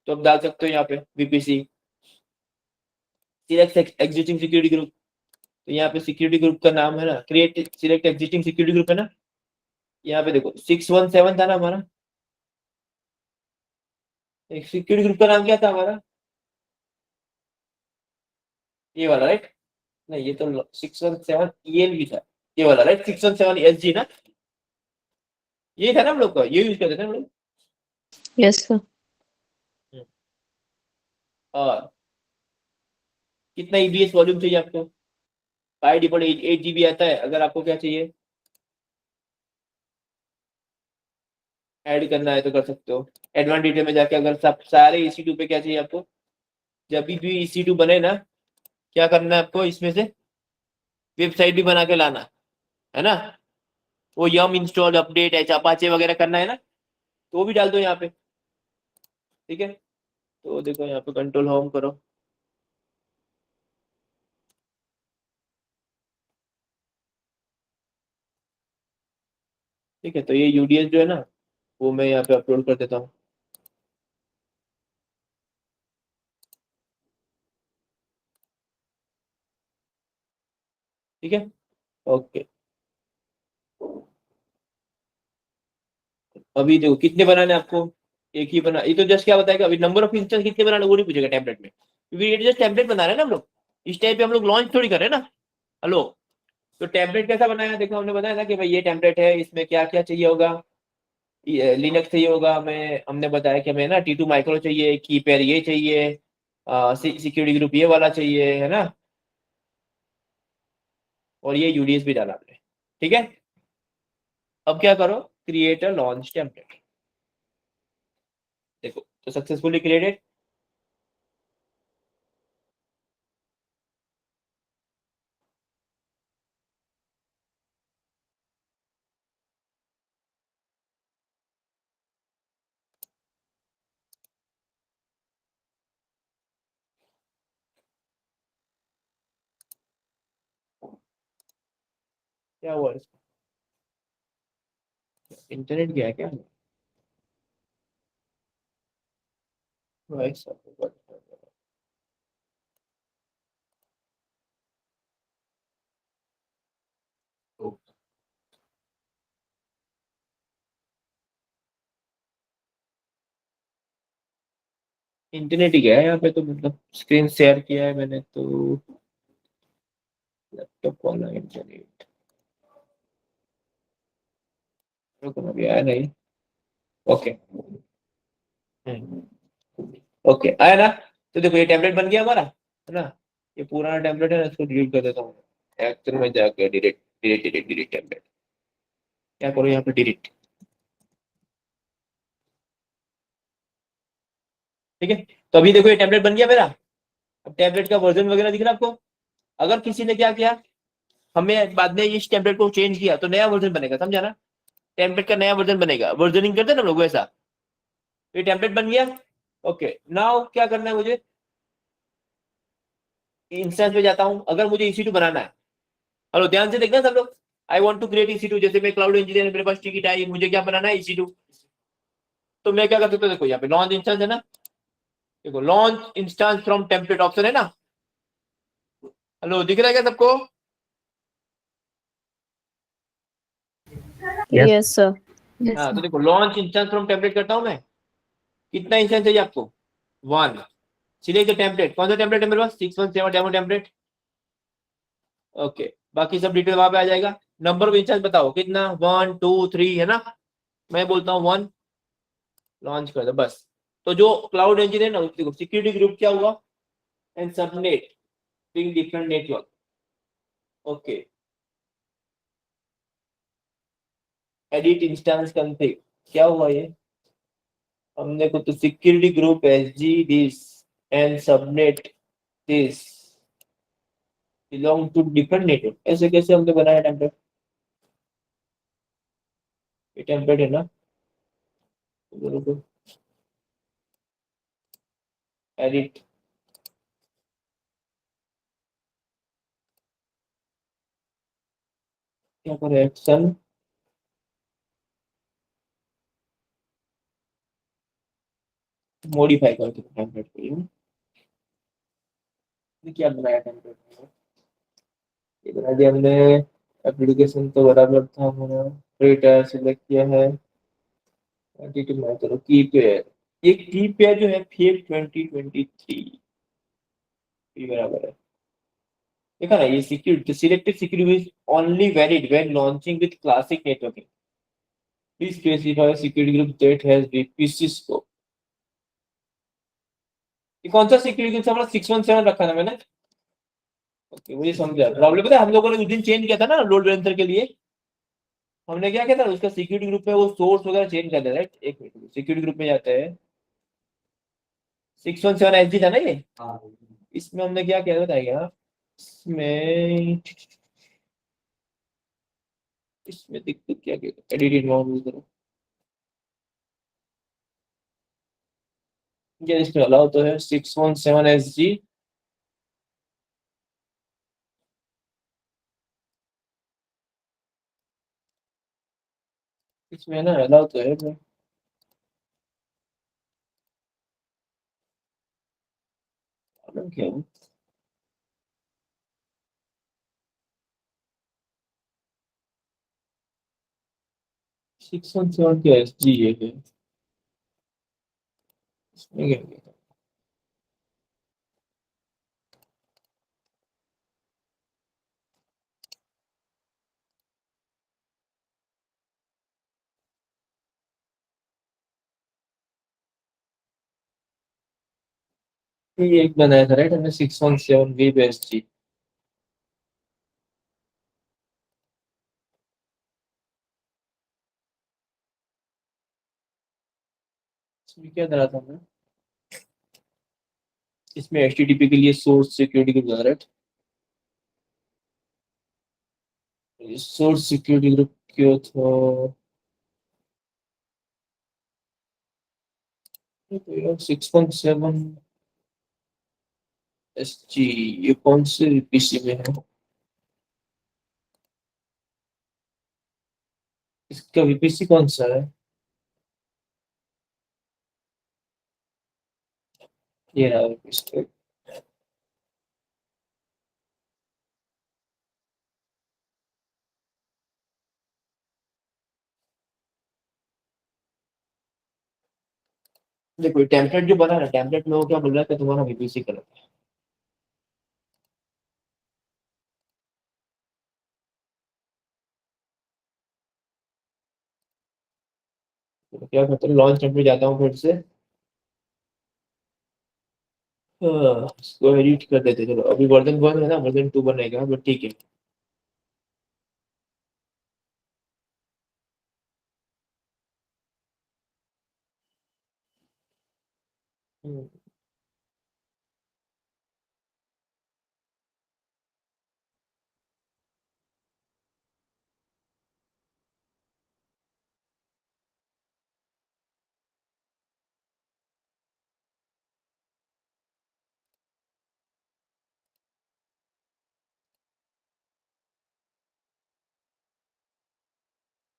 तो आप डाल सकते हो यहाँ पे VPC select existing security group. तो यहाँ पे सिक्योरिटी ग्रुप का नाम है ना, create select existing security group है ना। यहाँ पे देखो 617 था ना हमारा, सिक्योरिटी ग्रुप का नाम क्या था हमारा, ये वाला राइट, नहीं ये तो 617 ELV था, ये वाला राइट, 617 SG ना, ये था ना हम लोग का, ये यूज करते थे हम लोग। Yes, sir. और कितना EBS वॉल्यूम चाहिए आपको, बाय डिफॉल्ट 8 GB आता है। अगर आपको क्या चाहिए ऐड करना है तो कर सकते हो, एडवांस डिटेल में जाके। अगर सब सारे EC2 पे क्या चाहिए आपको, जब भी EC2 बने ना, क्या करना है आपको, इसमें से वेबसाइट भी बना के लाना है ना, वो यम इंस्टॉल अपडेट एच अपाचे वगैरह करना है ना, तो वो भी डाल दो यहाँ पे, ठीक है। तो देखो यहाँ पे कंट्रोल होम करो, ठीक है। तो ये UDS जो है ना वो मैं यहाँ पे अपलोड कर देता हूँ। ठीक है, ओके। अभी देखो कितने बनाने हैं आपको, एक ही बना, ये तो जस्ट क्या बताएगा अभी नंबर ऑफ इंस्टेंस कितने बनाने वो नहीं पूछेगा टेम्पलेट में, क्योंकि ये जस्ट टेम्पलेट बना रहे हैं ना हम लोग, इस टाइप पे हम लोग लॉन्च थोड़ी कर रहे हैं ना। हेलो, तो टेम्पलेट कैसा बनाया देखो, हमने बताया था कि भाई ये टेम्पलेट है, इसमें क्या क्या चाहिए होगा, लिनक्स चाहिए होगा, हमें हमने बताया कि हमें ना T2 माइक्रो चाहिए, की पेयर ये चाहिए, सिक्योरिटी ग्रुप ये वाला चाहिए, है ना, और ये यूडीएस भी डाला हमने, ठीक है। अब क्या करो, क्रिएट अ लॉन्च टेम्पलेट, देखो तो सक्सेसफुली क्रिएटेड। क्या हुआ इसका, इंटरनेट गया क्या, भाई साहब, इंटरनेट ही गया है यहाँ पे तो, मतलब स्क्रीन शेयर किया है मैंने तो, लैपटॉप वाला इंटरनेट रुको अभी आया नहीं, ओके, ओके आया ना। तो देखो ये टेम्पलेट बन गया हमारा, है ना, ये पुराना टेम्पलेट है ना, इसको डिलीट कर देता हूँ, एक्शन में जाकर delete delete delete delete template, क्या करो यहाँ पे डिलीट, ठीक है। तो अभी देखो ये टेम्पलेट बन गया मेरा, अब टेम्पलेट का वर्जन वगैरह दिख रहा है आपको, अगर किसी ने क्या किया, हमें बाद में इस टेम्पलेट को चेंज किया तो नया वर्जन बनेगा, समझा ना, टेम्पलेट का नया वर्जन बनेगा, वर्जनिंग करते हैं ना हम लोग वैसा। ये टेम्पलेट बन गया, ओके। नाउ क्या करना है मुझे, इंस्टेंस पे जाता हूं, अगर मुझे EC2 बनाना है, हेलो ध्यान से देखना सब लोग, आई वांट टू क्रिएट EC2, जैसे मैं क्लाउड इंजीनियर, मेरे पास टिकट आई, मुझे क्या बनाना है EC2, तो मैं क्या कर सकता हूँ, देखो यहाँ पे लॉन्च इंस्टेंस है ना, देखो launch instance from template option है ना, हेलो दिख रहा है क्या सबको, Yes. Yes, sir. Yes, हाँ, तो sir. देखो लॉन्च इंस्टेंस फ्रॉम टेम्पलेट करता हूँ मैं, कितना इंस्टेंस चाहिए आपको, 1, सिलेक्ट द टेम्पलेट, कौन सा टेम्पलेट है मेरे पास, 617 डेमो टेम्पलेट, ओके, बाकी सब डिटेल वहां पे आ जाएगा, नंबर ऑफ इंस्टेंस बताओ कितना, 1 2 3 है ना, मैं बोलता हूँ 1, लॉन्च कर दो बस। तो जो क्लाउड इंजन है ना, उसको सिक्योरिटी ग्रुप क्या हुआ, and subnet big different network, okay, edit instance config, क्या हुआ ये, हमने को तो security group SG this and subnet this belong to different network, ऐसे कैसे हमने बनाया टेम्पलेट, ये टेम्पलेट है ना, एडिट, क्या करें, एक्शन, मॉडिफाई करके टेम्पलेट को, ये क्या बनाया टेम्पलेट, ये बना दिया हमने, एप्लीकेशन तो बराबर था हमारा, डेटा सिलेक्ट किया है, एडिट में करो की पेयर, ये की पेयर जो है फेब 2023 ये बराबर है, देखा ना, ये security selected security is only valid when launching with classic networking, please specify security group that has VPC scope, ये कौन सा सिक्योरिटी ग्रुप हमारा 617 रखा था मैंने, ओके मुझे समझा, प्रॉब्लम पता है, हम लोगों ने उस दिन चेंज किया था ना लोड बैलेंसर के लिए, हमने क्या किया था उसका सिक्योरिटी ग्रुप में वो सोर्स वगैरह चेंज कर दिया, राइट, एक मिनट सिक्योरिटी ग्रुप में जाते हैं, 617 SG था ना ये, इसमें हमने क्या किया बताइएगा, इसमें इसमें दिक्कत क्या क्या, एडिट इन्वॉल्व करो, ये इसमें अलाउ तो है 617 SG, इसमें ना अलाउ तो है बट प्रॉब्लम क्या है, 617 क्या एस जी है क्या? इसमें क्या लिखा? ये एक बनाया था राइट हमने 617 वेब एस जी। इसमें क्या करा था हमने? इसमें HTTP के लिए source security group right? Source security group क्यों था? 617 एस जी, ये कौन से पीसी में है? इसका VPC कौन सा है? ये रहा VPC। देखो टेम्पलेट जो बना है टेम्पलेट में वो क्या बोल रहा है कि तुम्हारा VPC गलत है। तो क्या करते हैं लॉन्च टेम्पलेट जाता हूँ फिर से। इसको एडिट कर देते चलो अभी वर्जन 1 है ना वर्जन 2 बनेगा बट ठीक है। हम्म,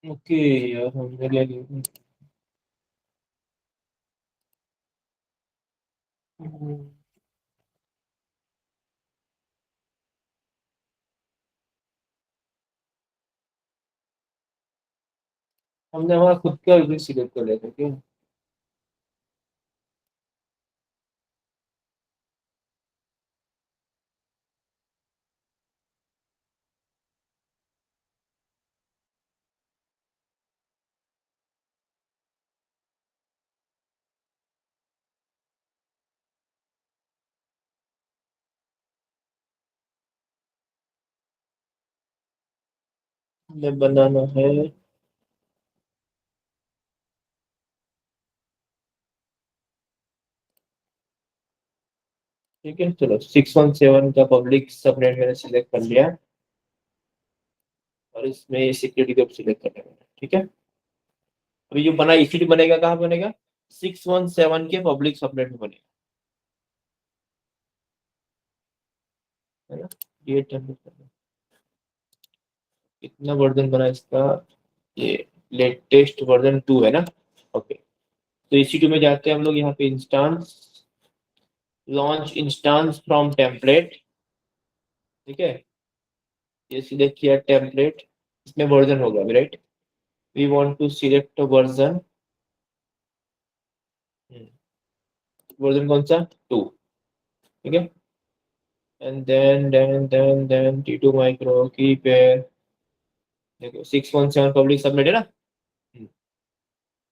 ओके यार हमने ले लिया। हम्म, हमने हमारा खुद का VPC सिलेक्ट कर लिया था क्यों? हमें बनाना है ठीक है चलो 617 का पब्लिक सबनेट मैंने सिलेक्ट कर लिया और इसमें सिक्योरिटी ग्रुप सिलेक्ट कर लिया ठीक है। अभी जो बना EC2 बनेगा कहाँ बनेगा 617 के पब्लिक सबनेट में बनेगा है ना। ये कितना वर्जन बना इसका ये लेटेस्ट वर्जन 2 है ना। ओके तो EC2 में जाते हैं हम लोग यहाँ पे instance launch instance from template ठीक है। ये सिलेक्ट किया टेम्पलेट इसमें वर्जन होगा right we want to select version version कौन सा 2 ठीक है। एंड देन T2 माइक्रो की पेयर देखो 617 पब्लिक सबनेट है ना।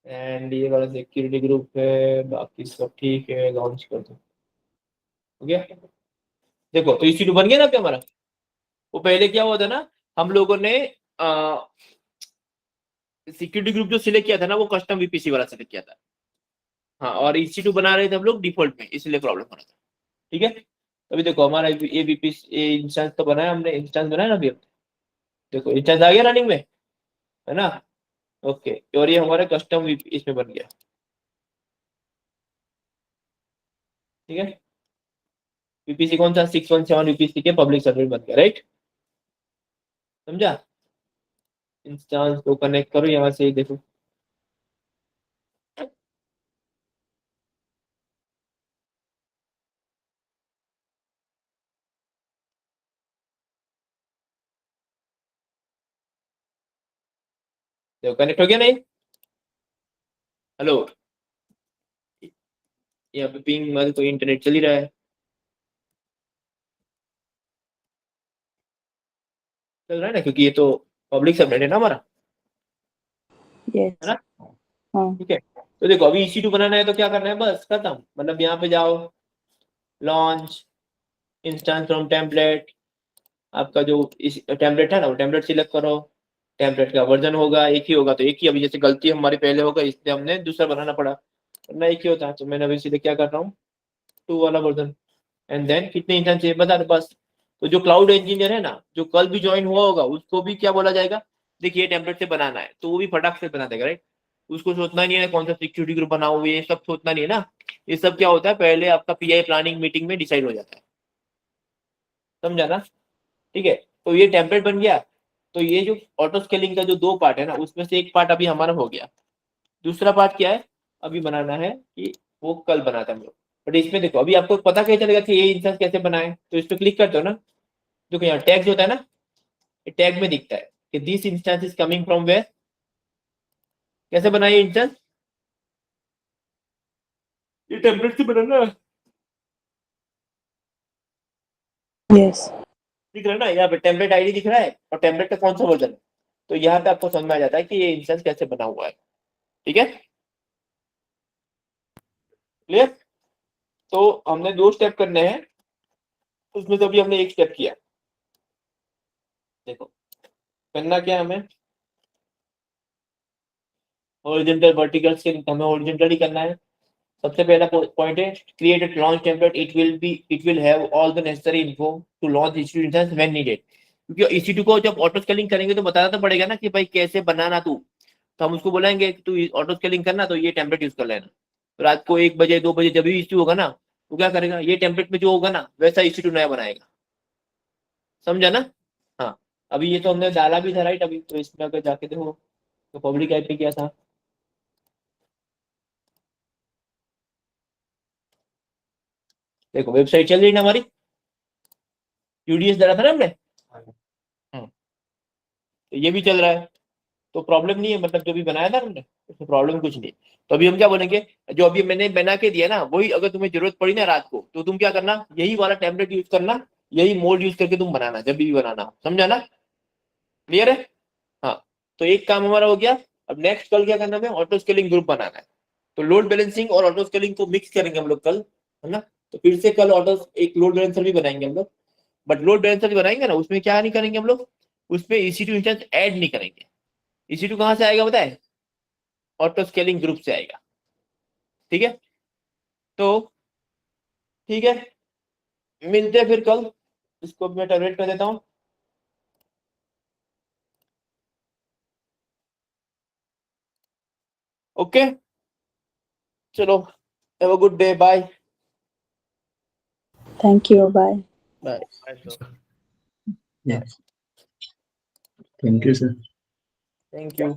एंड ये वाला सिक्योरिटी ग्रुप है बाकी सब ठीक है लॉन्च कर दो हो गया। देखो तो EC2 बन गया ना पे हमारा। वो पहले क्या हुआ था ना हम लोगों ने सिक्योरिटी ग्रुप जो सिलेक्ट किया था ना वो कस्टम VPC वाला सिलेक्ट किया था। हाँ और EC2 बना रहे थे हम लोग डिफॉल्ट में इसलिए प्रॉब्लम हो रहा था ठीक है। अभी देखो हमारा ये VPC ये इंस्टेंस तो बनाया हमने इंस्टेंस बनाया ना अभी देखो इंस्टेंस आ गया रनिंग में है ना। ओके और ये हमारा कस्टम इसमें बन गया ठीक है। VPC कौन सा 617 VPC के पब्लिक सर्वर बन गया राइट समझा। इंस्टेंस को कनेक्ट करो यहाँ से देखो देखो कनेक्ट हो गया नहीं? हेलो, यहाँ पे पिंग मतलब तो इंटरनेट चल ही रहा है, चल रहा है ना, क्योंकि ये तो पब्लिक सबनेट है ना हमारा, Yes. है ना? हाँ. ठीक है, तो देखो अभी EC2 बनाना है तो क्या करना है, बस खत्म, मतलब यहाँ पे जाओ, लॉन्च इंस्टेंस फ्रॉम टेम्पलेट, आपका जो टेम्पलेट है ना वो टेम्पलेट सिलेक्ट करो, टेम्पलेट का वर्जन होगा एक ही होगा, तो एक ही, अभी जैसे गलती हमारी पहले होगा इसलिए हमने दूसरा बनाना पड़ा, वरना एक ही होता है, तो मैंने अभी सीधे क्या कर रहा हूँ, 2 वाला वर्जन, एंड देन कितने इंस्टेंस चाहिए बता दो बस। तो जो क्लाउड इंजीनियर है ना, जो कल भी ज्वाइन हुआ होगा, उसको भी क्या बोला जाएगा, देखिए टेम्पलेट से बनाना है, तो वो भी फटाक से बना देगा, राइट? उसको सोचना नहीं है कौन सा सिक्योरिटी ग्रुप बनाओ, ये सब सोचना नहीं है ना, ये सब क्या होता है पहले आपका PI प्लानिंग मीटिंग में डिसाइड हो जाता है, समझा ना? ठीक है, तो ये टेम्पलेट बन गया, तो ये जो ऑटो स्केलिंग का जो 2 पार्ट है ना, उसमें से एक पार्ट अभी हमारा हो गया, दूसरा पार्ट क्या है अभी बनाना है, कि वो कल बनाते हैं हम लोग। बट इसमें देखो अभी आपको पता कैसे चलेगा कि ये इंस्टेंस कैसे बनाए, तो इस पे क्लिक करते हो ना, जो यहाँ टैग होता है ना, टैग में दिखता है कि this instance is coming from where, कैसे बनाए इंस्टेंस, ये टेम्पलेट से बनाना, Yes. दिख रहा है ना, यहाँ पे टेम्पलेट आईडी दिख रहा है और टेम्पलेट का कौन सा वर्जन है, तो यहाँ पे आपको समझ में आ जाता है कि ये इंस्टेंस कैसे बना हुआ है। ठीक है, क्लियर? तो हमने 2 स्टेप करने हैं, उसमें तो अभी हमने 1 स्टेप किया। देखो करना क्या है हमें, हॉरिजॉन्टल वर्टिकल स्केलिंग, हमें हॉरिजॉन्टली करना है। सबसे पहला पॉइंट है create a launch template, it will have all the necessary info to launch EC2 instance when needed, क्योंकि EC2 को जब ऑटो स्केलिंग करेंगे तो बताना तो पड़ेगा ना कि भाई कैसे बनाना तू, तो हम उसको बोलेंगे कि तू ऑटो स्केलिंग करना तो ये टेम्पलेट यूज कर लेना, तो रात को 1 बजे 2 बजे जब भी इश्यू होगा ना, तो क्या करेगा, ये टेम्पलेट में जो होगा ना वैसा EC2 नया बनाएगा, समझा ना? हाँ, अभी ये तो हमने डाला भी था, राइट? अभी तो इसमें अगर जाके देखो तो पब्लिक ऐप पे क्या था, देखो वेबसाइट चल रही है ना हमारी, UDS डाला था ना हमने, तो ये भी चल रहा है, तो प्रॉब्लम नहीं है, मतलब जो भी बनाया था हमने उसमें प्रॉब्लम कुछ नहीं है। तो अभी हम क्या बोलेंगे, जो अभी मैंने बना के दिया ना, वही अगर तुम्हें जरूरत पड़ी ना रात को, तो तुम क्या करना, यही वाला टेम्पलेट यूज करना, यही मोड यूज करके तुम बनाना जब भी बनाना हो, समझा ना? क्लियर है? हाँ, तो एक काम हमारा हो गया। अब नेक्स्ट कल क्या करना है, ऑटो स्केलिंग ग्रुप बनाना है, तो लोड बैलेंसिंग और ऑटो स्केलिंग को मिक्स करेंगे हम लोग कल, है ना? तो फिर से कल ऑटो एक लोड बैलेंसर भी बनाएंगे हम लोग, बट लोड बैलेंसर भी बनाएंगे ना, उसमें क्या नहीं करेंगे हम लोग, उसमें EC2 इंस्टेंस ऐड नहीं करेंगे। EC2 कहाँ से आएगा बताए, ऑटो स्केलिंग ग्रुप से आएगा। ठीक है, तो ठीक है, मिलते हैं फिर कल, इसको मैं टर्मिनेट कर देता हूँ। ओके, चलो, have a good day, bye Thank you. Bye. Bye. Yes. Thank you, sir. Thank you.